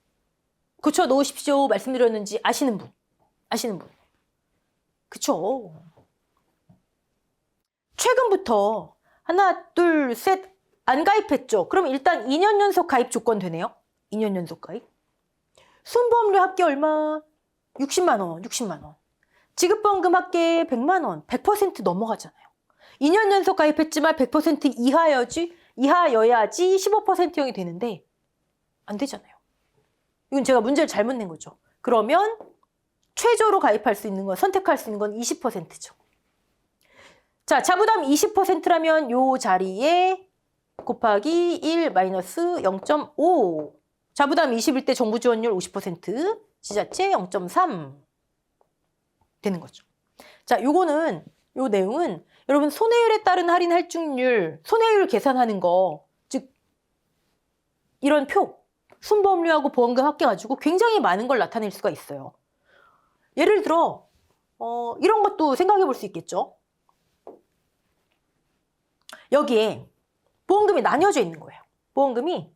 고쳐 놓으십시오 말씀드렸는지 아시는 분? 그쵸? 최근부터 하나, 둘, 셋 안 가입했죠? 그럼 일단 2년 연속 가입 조건 되네요. 2년 연속 가입. 순보험료 합계 얼마? 60만 원. 지급보험금 합계 100만 원. 100% 넘어가잖아요. 2년 연속 가입했지만 100% 이하여야지 15%형이 되는데 안 되잖아요. 이건 제가 문제를 잘못 낸 거죠. 그러면 최저로 가입할 수 있는 건, 선택할 수 있는 건 20%죠. 자, 자부담 20%라면 요 자리에 곱하기 1 마이너스 0.5. 자부담 20일 때 정부 지원율 50%, 지자체 0.3 되는 거죠. 자, 요거는, 요 내용은 여러분 손해율에 따른 할인 할증률, 손해율 계산하는 거, 즉 이런 표, 순보험료하고 보험금 합계가지고 굉장히 많은 걸 나타낼 수가 있어요. 예를 들어 이런 것도 생각해 볼 수 있겠죠. 여기에 보험금이 나뉘어져 있는 거예요. 보험금이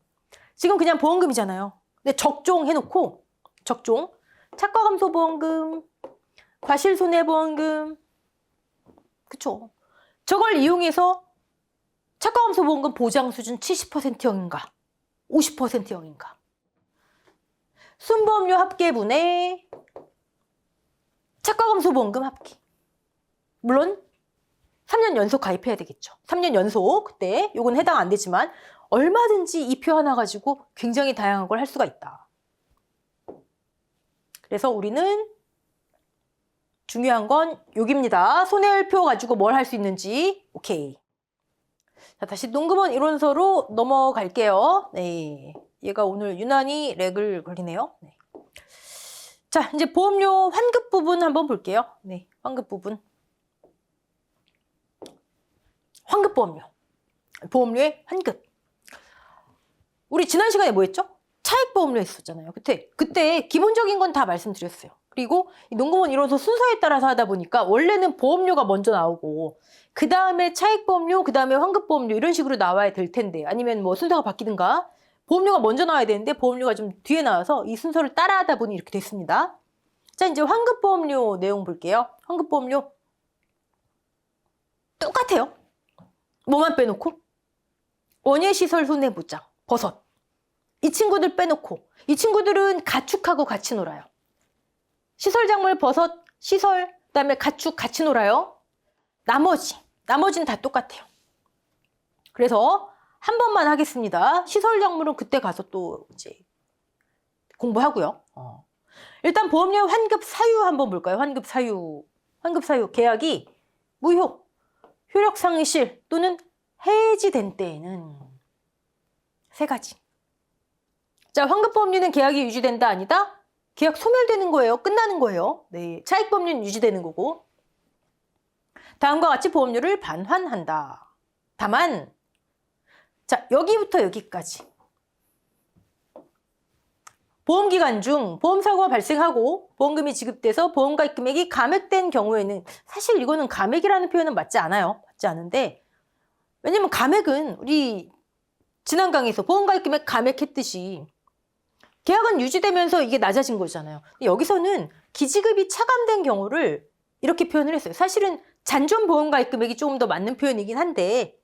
지금 그냥 보험금이잖아요. 근데 적종 해놓고 적종, 차가감소보험금, 과실손해보험금, 그쵸? 저걸 이용해서 차가감소보험금 보장 수준 70%형인가 50% 형인가? 순보험료 합계분의 차가감소보험금 합계. 물론 3년 연속 가입해야 되겠죠. 3년 연속 그때 요건 해당 안 되지만 얼마든지 이 표 하나 가지고 굉장히 다양한 걸 할 수가 있다. 그래서 우리는 중요한 건 여기입니다. 손해율표 가지고 뭘 할 수 있는지. 오케이. 자, 다시 농금원 이론서로 넘어갈게요. 네. 얘가 오늘 유난히 렉을 걸리네요. 네. 자, 이제 보험료 환급 부분 한번 볼게요. 네. 환급 부분. 환급보험료. 보험료의 환급. 우리 지난 시간에 뭐 했죠? 차액보험료 했었잖아요. 그때 기본적인 건 다 말씀드렸어요. 그리고 농금원 이론서 순서에 따라서 하다 보니까 원래는 보험료가 먼저 나오고 그 다음에 차액보험료, 그 다음에 환급보험료 이런 식으로 나와야 될 텐데 아니면 뭐 순서가 바뀌든가 보험료가 먼저 나와야 되는데 보험료가 좀 뒤에 나와서 이 순서를 따라하다 보니 이렇게 됐습니다. 자, 이제 환급보험료 내용 볼게요. 환급보험료 똑같아요. 뭐만 빼놓고 원예시설 손해보장, 버섯. 이 친구들 빼놓고 이 친구들은 가축하고 같이 놀아요. 시설작물, 버섯, 시설, 그다음에 가축 같이 놀아요. 나머지는 다 똑같아요. 그래서 한 번만 하겠습니다. 시설작물은 그때 가서 또 이제 공부하고요. 일단 보험료 환급 사유 한번 볼까요? 환급 사유 계약이 무효, 효력 상실 또는 해지된 때에는 세 가지. 자, 환급보험료는 계약이 유지된다 아니다? 계약 소멸되는 거예요. 끝나는 거예요. 네, 차익보험료는 유지되는 거고. 다음과 같이 보험료를 반환한다. 다만 자, 여기부터 여기까지. 보험기간 중 보험사고가 발생하고 보험금이 지급돼서 보험가입 금액이 감액된 경우에는 사실 이거는 감액이라는 표현은 맞지 않아요. 맞지 않은데 왜냐면 감액은 우리 지난 강의에서 보험가입 금액 감액했듯이 계약은 유지되면서 이게 낮아진 거잖아요. 여기서는 기지급이 차감된 경우를 이렇게 표현을 했어요. 사실은 잔존 보험가입 금액이 조금 더 맞는 표현이긴 한데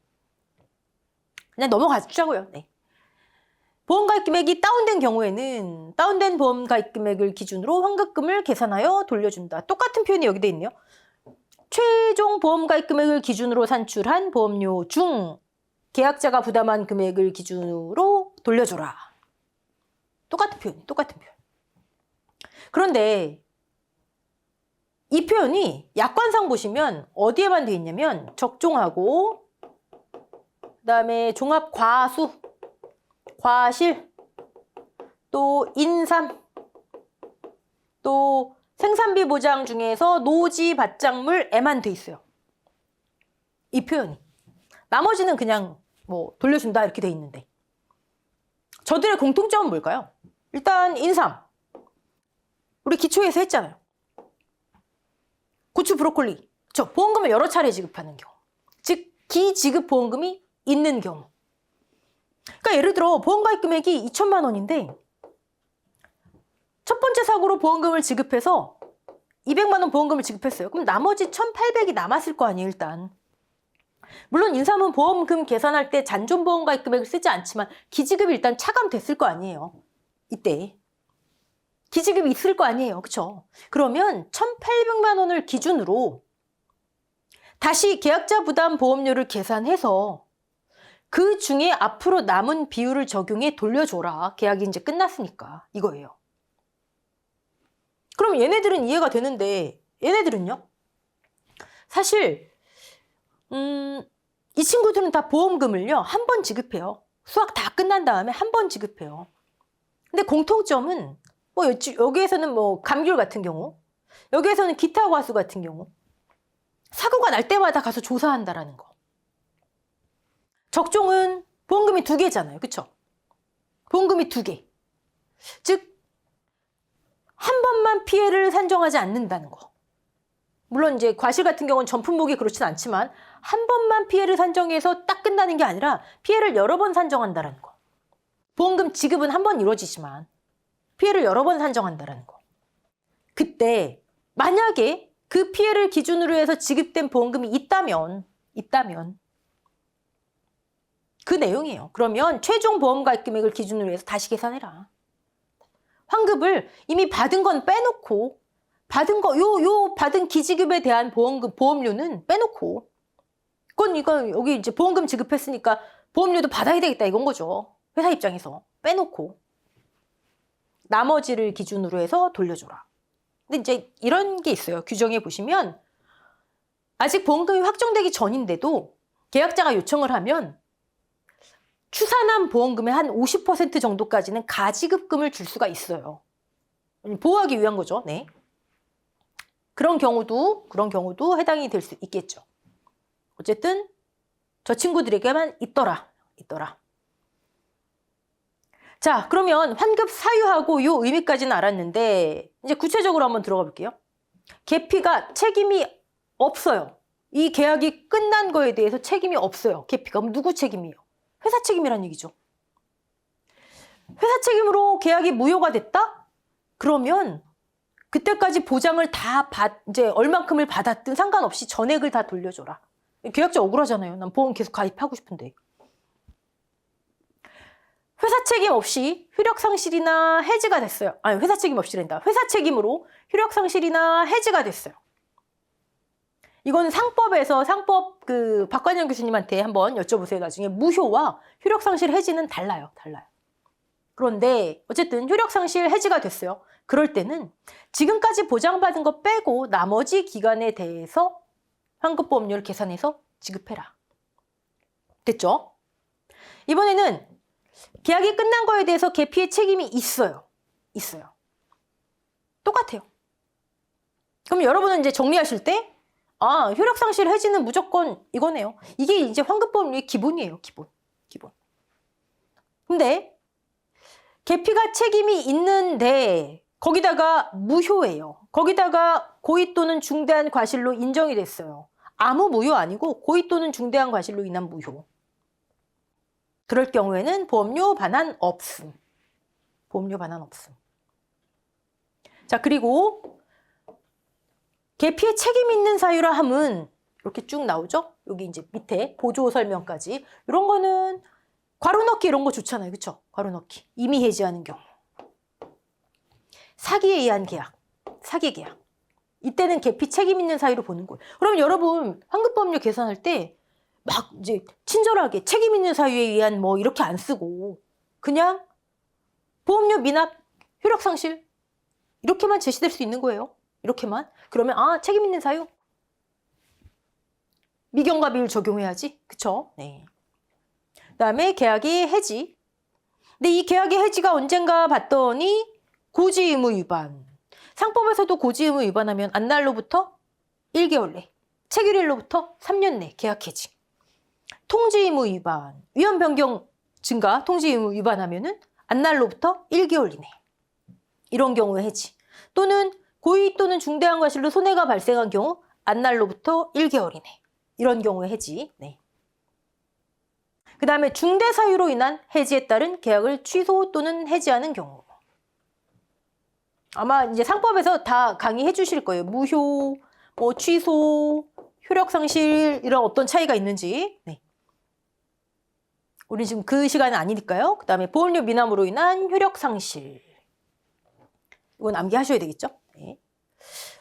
그냥 넘어가자고요. 네. 보험가입 금액이 다운된 경우에는 다운된 보험가입 금액을 기준으로 환급금을 계산하여 돌려준다. 똑같은 표현이 여기 돼 있네요. 최종 보험가입 금액을 기준으로 산출한 보험료 중 계약자가 부담한 금액을 기준으로 돌려줘라. 똑같은 표현. 그런데 이 표현이 약관상 보시면 어디에만 돼 있냐면 적종하고 그다음에 종합 과수, 과실, 또 인삼, 또 생산비 보장 중에서 노지 밭작물에만 돼 있어요. 이 표현이. 나머지는 그냥 뭐 돌려준다 이렇게 돼 있는데 저들의 공통점은 뭘까요? 일단 인삼. 우리 기초에서 했잖아요. 고추, 브로콜리. 보험금을 여러 차례 지급하는 경우. 즉 기지급 보험금이 있는 경우. 그러니까 예를 들어 보험가입 금액이 2천만 원인데 첫 번째 사고로 보험금을 지급해서 200만 원 보험금을 지급했어요. 그럼 나머지 1,800이 남았을 거 아니에요, 일단. 물론 인삼은 보험금 계산할 때 잔존 보험가입 금액을 쓰지 않지만 기지급이 일단 차감됐을 거 아니에요. 이때. 기지급이 있을 거 아니에요. 그렇죠? 그러면 1,800만 원을 기준으로 다시 계약자 부담 보험료를 계산해서 그 중에 앞으로 남은 비율을 적용해 돌려줘라. 계약이 이제 끝났으니까. 이거예요. 그럼 얘네들은 이해가 되는데 얘네들은요? 사실 이 친구들은 다 보험금을요. 한 번 지급해요. 수학 다 끝난 다음에 한 번 지급해요. 근데 공통점은 뭐 여기에서는 뭐 감귤 같은 경우, 여기에서는 기타 과수 같은 경우 사고가 날 때마다 가서 조사한다라는 거. 적종은 보험금이 2개잖아요. 그렇죠? 보험금이 2개. 즉 한 번만 피해를 산정하지 않는다는 거. 물론 이제 과실 같은 경우는 전품목이 그렇진 않지만 한 번만 피해를 산정해서 딱 끝나는 게 아니라 피해를 여러 번 산정한다는 거. 보험금 지급은 한 번 이루어지지만 피해를 여러 번 산정한다는 거. 그때 만약에 그 피해를 기준으로 해서 지급된 보험금이 있다면 그 내용이에요. 그러면 최종 보험 가입 금액을 기준으로 해서 다시 계산해라. 환급을 이미 받은 건 빼놓고 받은 거 받은 기지급에 대한 보험료는 빼놓고 이건 여기 이제 보험금 지급했으니까 보험료도 받아야 되겠다 이건 거죠. 회사 입장에서 빼놓고 나머지를 기준으로 해서 돌려줘라. 근데 이제 이런 게 있어요. 규정에 보시면 아직 보험금이 확정되기 전인데도 계약자가 요청을 하면 추산한 보험금의 한 50% 정도까지는 가지급금을 줄 수가 있어요. 보호하기 위한 거죠. 네. 그런 경우도 해당이 될 수 있겠죠. 어쨌든 저 친구들에게만 있더라. 자, 그러면 환급 사유하고 요 의미까지는 알았는데 이제 구체적으로 한번 들어가 볼게요. 계피가 책임이 없어요. 이 계약이 끝난 거에 대해서 책임이 없어요. 계피가. 그럼 누구 책임이에요? 회사 책임이란 얘기죠. 회사 책임으로 계약이 무효가 됐다? 그러면 그때까지 보장을 이제 얼만큼을 받았든 상관없이 전액을 다 돌려줘라. 계약자 억울하잖아요. 난 보험 계속 가입하고 싶은데. 회사 책임 없이 효력상실이나 해지가 됐어요. 아니, 회사 책임 없이란다. 회사 책임으로 효력상실이나 해지가 됐어요. 이건 상법에서 박관영 교수님한테 한번 여쭤보세요. 나중에 무효와 효력상실 해지는 달라요. 그런데 어쨌든 효력상실 해지가 됐어요. 그럴 때는 지금까지 보장받은 거 빼고 나머지 기간에 대해서 환급보험료를 계산해서 지급해라. 됐죠? 이번에는 계약이 끝난 거에 대해서 계피의 책임이 있어요. 똑같아요. 그럼 여러분은 이제 정리하실 때 효력상실 해지는 무조건 이거네요. 이게 이제 환급보험료의 기본이에요. 기본. 근데 계피가 책임이 있는데 거기다가 무효예요. 거기다가 고의 또는 중대한 과실로 인정이 됐어요. 아무 무효 아니고 고의 또는 중대한 과실로 인한 무효. 그럴 경우에는 보험료 반환 없음. 자, 그리고 계피의 책임 있는 사유라 함은 이렇게 쭉 나오죠? 여기 이제 밑에 보조 설명까지. 이런 거는 괄호 넣기 이런 거 좋잖아요. 그쵸? 괄호 넣기. 이미 해지하는 경우. 사기에 의한 계약. 사기 계약. 이때는 계피 책임 있는 사유로 보는 거예요. 그러면 여러분 환급보험료 계산할 때 막 이제 친절하게 책임 있는 사유에 의한 뭐 이렇게 안 쓰고 그냥 보험료 미납, 효력상실 이렇게만 제시될 수 있는 거예요. 이렇게만. 그러면 책임 있는 사유 미경과 비율 적용해야지. 그쵸? 네. 그다음에 계약의 해지. 근데 이 계약의 해지가 언젠가 봤더니 고지 의무 위반. 상법에서도 고지 의무 위반하면 안날로부터 1개월 내, 체결일로부터 3년 내 계약 해지. 통지 의무 위반, 위험 변경 증가, 통지 의무 위반하면은 안날로부터 1개월 이내. 이런 경우에 해지. 또는 고의 또는 중대한 과실로 손해가 발생한 경우 안날로부터 1개월 이내. 이런 경우에 해지. 네. 그 다음에 중대 사유로 인한 해지에 따른 계약을 취소 또는 해지하는 경우. 아마 이제 상법에서 다 강의해 주실 거예요. 무효, 취소, 효력상실 이런 어떤 차이가 있는지. 네. 우리 지금 그 시간은 아니니까요. 그 다음에 보험료 미납으로 인한 효력상실. 이건 암기하셔야 되겠죠. 네.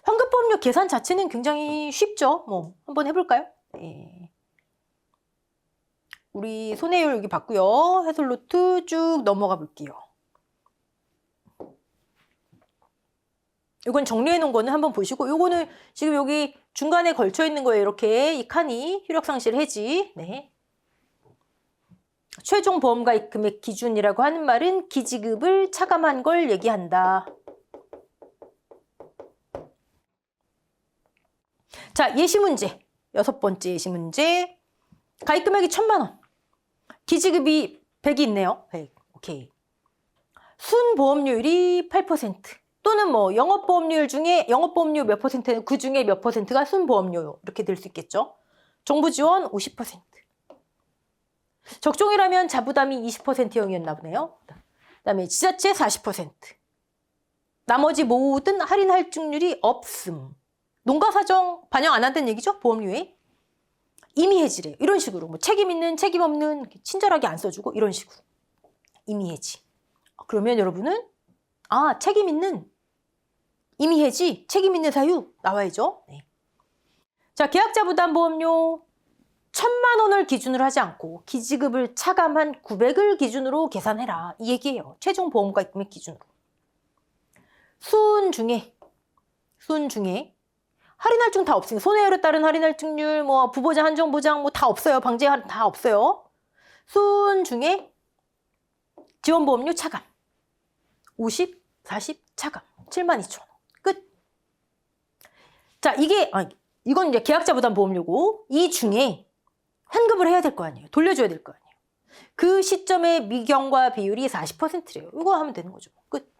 환급보험료 계산 자체는 굉장히 쉽죠. 한번 해볼까요? 네. 우리 손해율 여기 봤고요. 해솔 노트 쭉 넘어가 볼게요. 이건 정리해 놓은 거는 한번 보시고, 요거는 지금 여기 중간에 걸쳐 있는 거예요. 이렇게 이 칸이 효력상실 해지. 네. 최종 보험가입 금액 기준이라고 하는 말은 기지급을 차감한 걸 얘기한다. 자, 예시문제. 6번째 예시문제. 가입금액이 1,000만 원. 기지급이 100이 있네요. 100. 오케이. 순보험료율이 8%. 또는 영업보험료율 중에 영업보험료 몇 퍼센트는 그 중에 몇 퍼센트가 순보험료 이렇게 될 수 있겠죠. 정부 지원 50%. 적종이라면 자부담이 20%형이었나 보네요. 그다음에 지자체 40%. 나머지 모든 할인 할증률이 없음. 농가사정 반영 안 한다는 얘기죠. 보험료에. 임의 해지래요. 이런 식으로 뭐 책임 있는, 책임 없는 친절하게 안 써주고 이런 식으로 임의 해지. 그러면 여러분은 책임 있는 임의 해지, 책임 있는 사유 나와야죠. 네. 자, 계약자 부담 보험료 1,000만 원을 기준으로 하지 않고 기지급을 차감한 900을 기준으로 계산해라. 이 얘기예요. 최종 보험가 입금액 기준으로. 수은 중에 할인할증 다 없으니까 손해율에 따른 할인할증률, 뭐 부보장, 한정보장 뭐 다 없어요. 방제 할인 다 없어요. 수은 중에 지원보험료 차감 50, 40 차감 72,000원. 끝. 자, 이건 이제 계약자 부담 보험료고 이 중에 환급을 해야 될 거 아니에요. 돌려줘야 될 거 아니에요. 그 시점의 미경과 비율이 40%래요. 이거 하면 되는 거죠. 끝.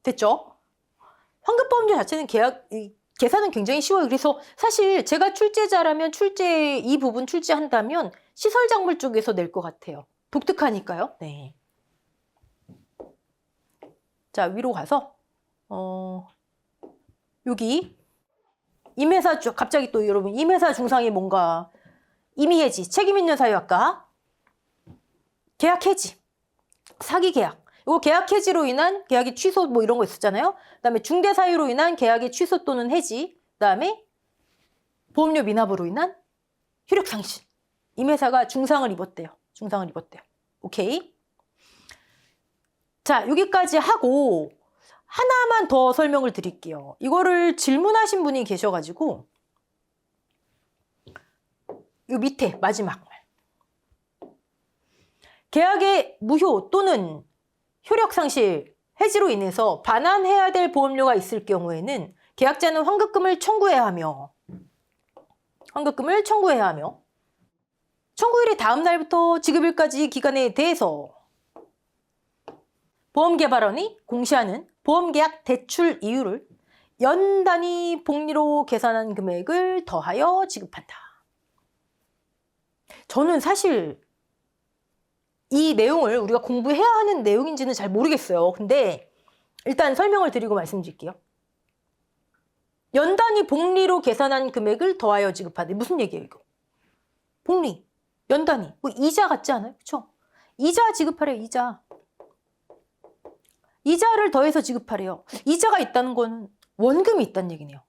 됐죠? 환급보험료 자체는 계산은 굉장히 쉬워요. 그래서 사실 제가 출제자라면 이 부분 출제한다면 시설작물 쪽에서 낼 것 같아요. 독특하니까요. 네. 자, 위로 가서 여기 임회사 갑자기 또 여러분 임회사 중상이 뭔가 임의해지, 책임 있는 사유 아까 계약 해지, 사기 계약. 이거 계약 해지로 인한 계약의 취소 뭐 이런 거 있었잖아요. 그다음에 중대 사유로 인한 계약의 취소 또는 해지. 그다음에 보험료 미납으로 인한 효력 상실. 임회사가 중상을 입었대요. 오케이. 자, 여기까지 하고 하나만 더 설명을 드릴게요. 이거를 질문하신 분이 계셔가지고 이 밑에 마지막 말. 계약의 무효 또는 효력 상실, 해지로 인해서 반환해야 될 보험료가 있을 경우에는 계약자는 환급금을 청구해야 하며 청구일의 다음 날부터 지급일까지 기간에 대해서 보험개발원이 공시하는 보험계약 대출 이율을 연 단위 복리로 계산한 금액을 더하여 지급한다. 저는 사실 이 내용을 우리가 공부해야 하는 내용인지는 잘 모르겠어요. 근데 일단 설명을 드리고 말씀드릴게요. 연 단위 복리로 계산한 금액을 더하여 지급하되 무슨 얘기예요 이거? 복리, 연 단위, 뭐 이자 같지 않아요? 그렇죠? 이자 지급하래요. 이자를 더해서 지급하래요. 이자가 있다는 건 원금이 있다는 얘기네요.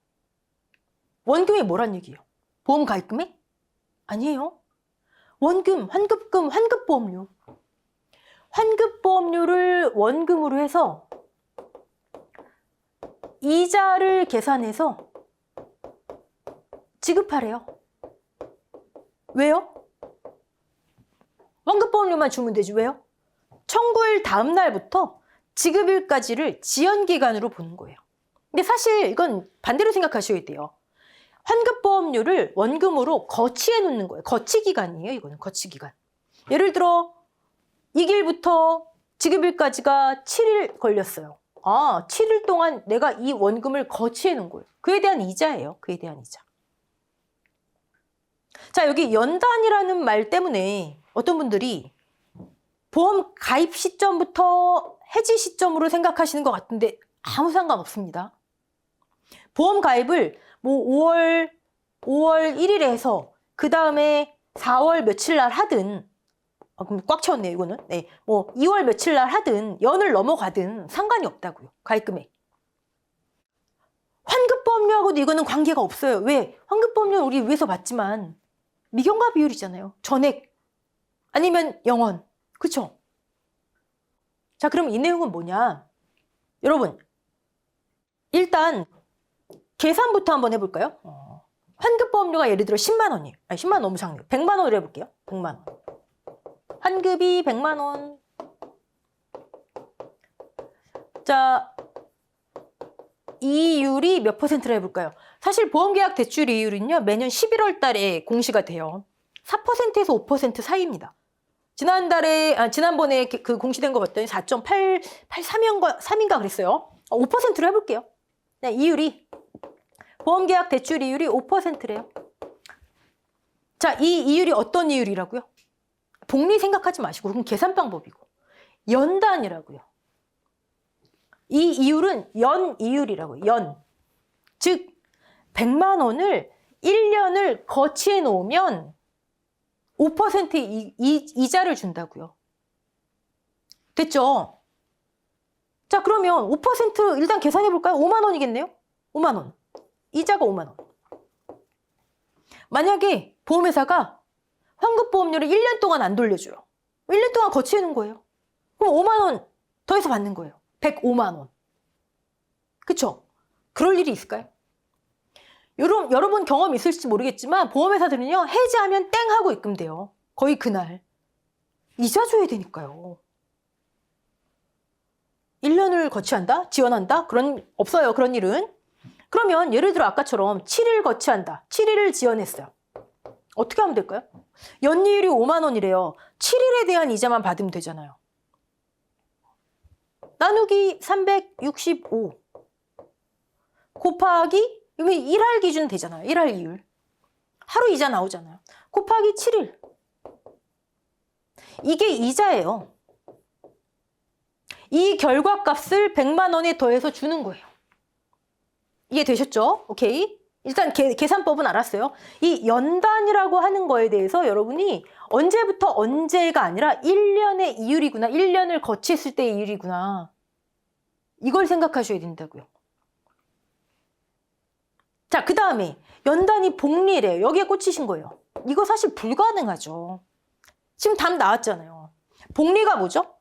원금이 뭐란 얘기예요? 보험 가입금액? 아니에요. 원금, 환급금, 환급보험료. 환급보험료를 원금으로 해서 이자를 계산해서 지급하래요. 왜요? 환급보험료만 주면 되지. 왜요? 청구일 다음 날부터 지급일까지를 지연기간으로 보는 거예요. 근데 사실 이건 반대로 생각하셔야 돼요. 환급보험료를 원금으로 거치해 놓는 거예요. 거치기간이에요. 이거는 거치기간. 예를 들어 이 길부터 지급일까지가 7일 걸렸어요. 7일 동안 내가 이 원금을 거치해 놓은 거예요. 그에 대한 이자예요. 그에 대한 이자. 자, 여기 연단이라는 말 때문에 어떤 분들이 보험 가입 시점부터 해지 시점으로 생각하시는 것 같은데 아무 상관없습니다. 보험 가입을 뭐 5월 1일에 해서 그 다음에 4월 며칠 날 하든 그럼 꽉 채웠네요 이거는. 네, 뭐 2월 며칠 날 하든 연을 넘어가든 상관이 없다고요. 가입금액. 환급보험료하고도 이거는 관계가 없어요. 왜? 환급보험료 우리 위에서 봤지만 미경과 비율이잖아요. 전액 아니면 영원. 그쵸? 자, 그럼 이 내용은 뭐냐? 여러분 일단 계산부터 한번 해볼까요? 환급보험료가 예를 들어 10만 원이에요. 아니 10만 원 너무 작네요. 100만 원으로 해볼게요. 100만 원. 환급이 100만 원. 자, 이율이 몇 퍼센트로 해볼까요? 사실 보험계약 대출 이율은요 매년 11월 달에 공시가 돼요. 4%에서 5% 사이입니다. 지난번에 그 공시된 거 봤더니 4.83인가 그랬어요. 5%로 해볼게요. 네, 이율이 보험계약 대출 이율이 5%래요. 자, 이 이율이 어떤 이율이라고요? 복리 생각하지 마시고 그건 계산 방법이고 연단이라고요. 이 이율은 연 이율이라고요. 연. 즉 100만 원을 1년을 거치해 놓으면 5%의 이자를 준다고요. 됐죠? 자, 그러면 5% 일단 계산해 볼까요? 5만 원이겠네요? 5만 원. 이자가 5만 원. 만약에 보험회사가 환급보험료를 1년 동안 안 돌려줘요. 1년 동안 거치해 놓은 거예요. 그럼 5만 원 더해서 받는 거예요. 105만 원. 그쵸? 그럴 일이 있을까요? 여러분 경험 있을지 모르겠지만 보험회사들은요, 해지하면 땡 하고 입금돼요. 거의 그날. 이자 줘야 되니까요. 1년을 거치한다? 지원한다? 없어요. 그런 일은. 그러면 예를 들어 아까처럼 7일 거치한다. 7일을 지원했어요. 어떻게 하면 될까요? 연이율이 5만 원이래요. 7일에 대한 이자만 받으면 되잖아요. 나누기 365 곱하기, 이거 1할 기준 되잖아요. 1할 이율. 하루 이자 나오잖아요. 곱하기 7일. 이게 이자예요. 이 결과값을 100만 원에 더해서 주는 거예요. 이해되셨죠? 오케이. 일단 계산법은 알았어요. 이 연단이라고 하는 거에 대해서 여러분이 언제부터 언제가 아니라 1년의 이율이구나. 1년을 거치했을 때의 이율이구나. 이걸 생각하셔야 된다고요. 자, 그 다음에 연단이 복리래요. 여기에 꽂히신 거예요. 이거 사실 불가능하죠. 지금 답 나왔잖아요. 복리가 뭐죠?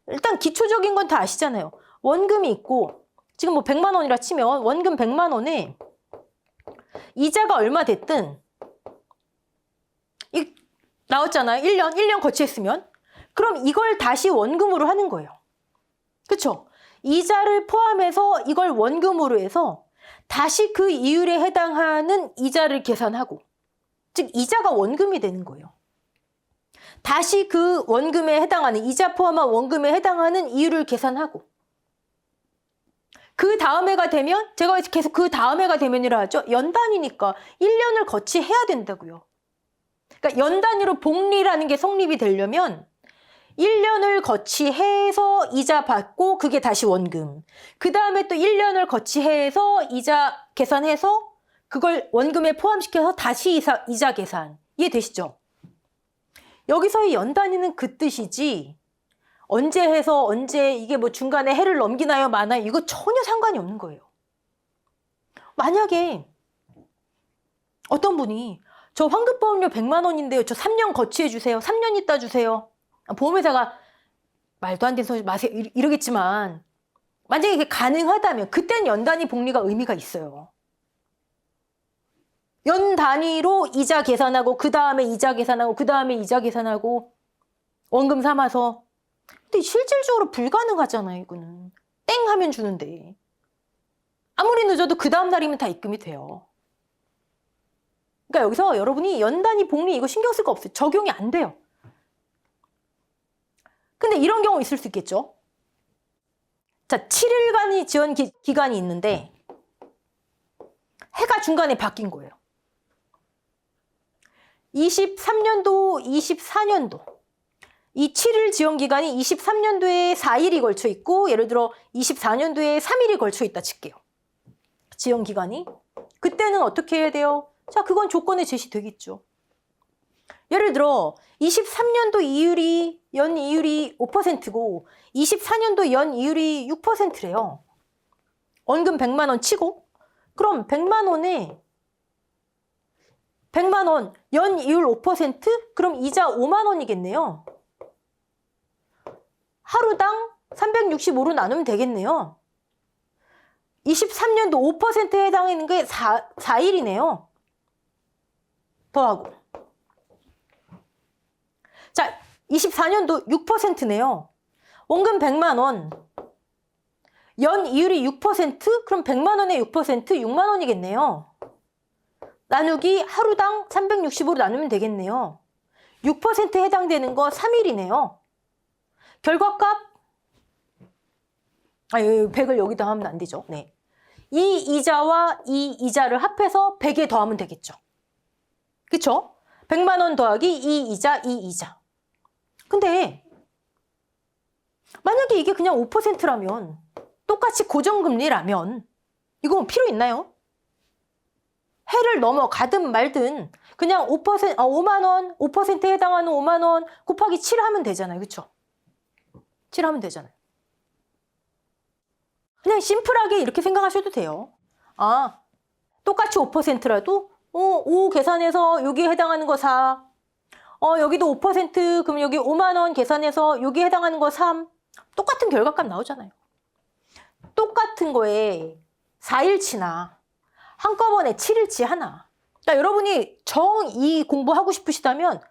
일단 기초적인 건 다 아시잖아요. 원금이 있고 지금 뭐 100만 원이라 치면 원금 100만 원에 이자가 얼마 됐든 나왔잖아요. 1년 거치했으면. 그럼 이걸 다시 원금으로 하는 거예요. 그쵸? 이자를 포함해서 이걸 원금으로 해서 다시 그 이율에 해당하는 이자를 계산하고, 즉 이자가 원금이 되는 거예요. 다시 그 원금에 해당하는, 이자 포함한 원금에 해당하는 이율을 계산하고, 그 다음 해가 되면, 제가 계속 그 다음 해가 되면이라 하죠. 연단이니까 1년을 거치해야 된다고요. 그러니까 연단위로 복리라는 게 성립이 되려면 1년을 거치해서 이자 받고 그게 다시 원금. 그 다음에 또 1년을 거치해서 이자 계산해서 그걸 원금에 포함시켜서 다시 이자 계산. 이해되시죠? 여기서의 연단위는 그 뜻이지, 언제 해서 언제 이게 뭐 중간에 해를 넘기나요 마나요, 이거 전혀 상관이 없는 거예요. 만약에 어떤 분이 저 환급보험료 100만 원인데요. 저 3년 거치해 주세요. 3년 있다 주세요. 보험회사가 말도 안 되는 소리 마세요. 이러겠지만 만약에 이게 가능하다면 그때는 연단위 복리가 의미가 있어요. 연 단위로 이자 계산하고 그 다음에 이자 계산하고 그 다음에 이자 계산하고 원금 삼아서. 근데 실질적으로 불가능하잖아요. 이거는 땡 하면 주는데 아무리 늦어도 그 다음 날이면 다 입금이 돼요. 그러니까 여기서 여러분이 연단위 복리 이거 신경 쓸 거 없어요. 적용이 안 돼요. 근데 이런 경우 있을 수 있겠죠. 자, 7일간의 지원 기간이 있는데 해가 중간에 바뀐 거예요. 23년도, 24년도. 이 7일 지원 기간이 23년도에 4일이 걸쳐 있고 예를 들어 24년도에 3일이 걸쳐 있다 칠게요. 지원 기간이. 그때는 어떻게 해야 돼요? 자, 그건 조건에 제시되겠죠. 예를 들어 23년도 이율이 연 이율이 5%고 24년도 연 이율이 6%래요. 원금 100만 원 치고 그럼 100만 원에 100만 원 연 이율 5% 그럼 이자 5만 원이겠네요. 하루당 365로 나누면 되겠네요. 23년도 5%에 해당하는 게 4일이네요. 더하고. 자, 24년도 6%네요. 원금 100만 원. 연 이율이 6%? 그럼 100만 원에 6%? 6만 원이겠네요. 나누기 하루당 365로 나누면 되겠네요. 6%에 해당되는 거 3일이네요. 결과값 100을 여기다 하면 안 되죠. 네. 이 이자와 이 이자를 합해서 100에 더하면 되겠죠. 그쵸? 100만 원 더하기 이 이자, 이 이자. 근데 만약에 이게 그냥 5%라면 똑같이 고정금리라면 이거 필요 있나요? 해를 넘어가든 말든 그냥 5만 원, 5%에 해당하는 5만 원 곱하기 7 하면 되잖아요. 그쵸? 7 하면 되잖아요. 그냥 심플하게 이렇게 생각하셔도 돼요. 아, 똑같이 5%라도 5 계산해서 여기에 해당하는 거 4. 여기도 5%, 그럼 여기 5만 원 계산해서 여기에 해당하는 거 3. 똑같은 결과값 나오잖아요. 똑같은 거에 4일치나 한꺼번에 7일치 하나. 그러니까 여러분이 정2 공부하고 싶으시다면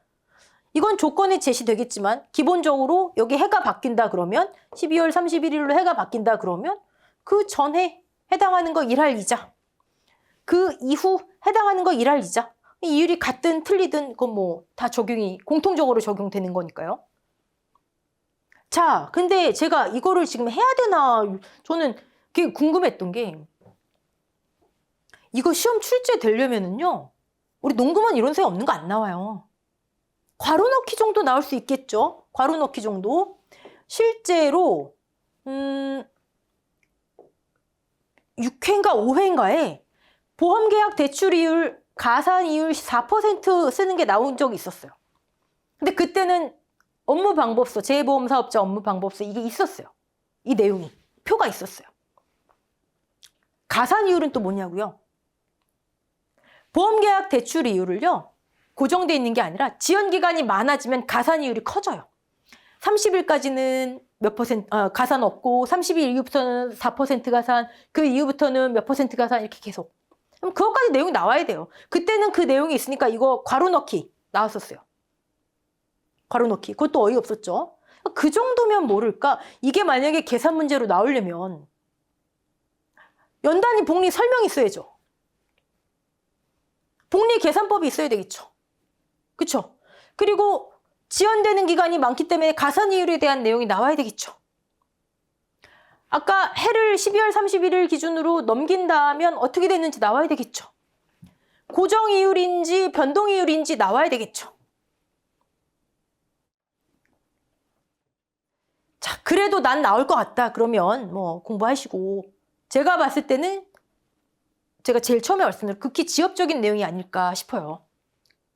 이건 조건이 제시되겠지만 기본적으로 여기 해가 바뀐다 그러면 12월 31일로 해가 바뀐다 그러면 그 전에 해당하는 거 1할 이자, 그 이후 해당하는 거 1할 이자, 이율이 같든 틀리든 그건 뭐 다 적용이 공통적으로 적용되는 거니까요. 자, 근데 제가 이거를 지금 해야 되나 저는 그게 궁금했던 게 이거 시험 출제 되려면은요 우리 농구만 이론서에 없는 거 안 나와요. 괄호 넣기 정도 나올 수 있겠죠. 괄호 넣기 정도. 실제로 6회인가 5회인가에 보험계약 대출이율 가산이율 4% 쓰는 게 나온 적이 있었어요. 근데 그때는 업무방법서, 재보험사업자 업무방법서 이게 있었어요. 이 내용이 표가 있었어요. 가산이율은 또 뭐냐고요? 보험계약 대출이율을요 고정돼 있는 게 아니라 지연기간이 많아지면 가산이율이 커져요. 30일까지는 몇 퍼센트 가산 없고 30일 이후부터는 4% 가산, 그 이후부터는 몇 퍼센트 가산 이렇게 계속. 그럼 그것까지 내용이 나와야 돼요. 그때는 그 내용이 있으니까 이거 괄호 넣기 나왔었어요. 괄호 넣기. 그것도 어이없었죠. 그 정도면 모를까? 이게 만약에 계산 문제로 나오려면 연단위 복리 설명이 있어야죠. 복리 계산법이 있어야 되겠죠. 그쵸? 그리고 지연되는 기간이 많기 때문에 가산이율에 대한 내용이 나와야 되겠죠. 아까 해를 12월 31일 기준으로 넘긴다면 어떻게 됐는지 나와야 되겠죠. 고정이율인지 변동이율인지 나와야 되겠죠. 자, 그래도 난 나올 것 같다. 그러면 뭐 공부하시고 제가 봤을 때는 제가 제일 처음에 말씀드린 극히 지엽적인 내용이 아닐까 싶어요.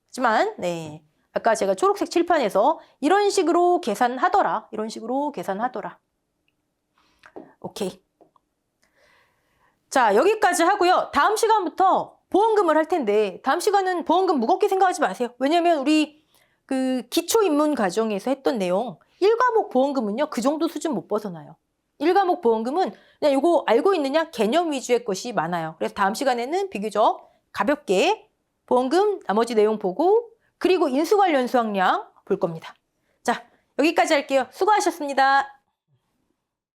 하지만 네, 아까 제가 초록색 칠판에서 이런 식으로 계산하더라. 이런 식으로 계산하더라. 오케이. 자, 여기까지 하고요. 다음 시간부터 보험금을 할 텐데 다음 시간은 보험금 무겁게 생각하지 마세요. 왜냐면 우리 그 기초입문 과정에서 했던 내용 1과목 보험금은요. 그 정도 수준 못 벗어나요. 1과목 보험금은 그냥 이거 알고 있느냐 개념 위주의 것이 많아요. 그래서 다음 시간에는 비교적 가볍게 보험금 나머지 내용 보고 그리고 인수 관련 수학량 볼 겁니다. 자, 여기까지 할게요. 수고하셨습니다.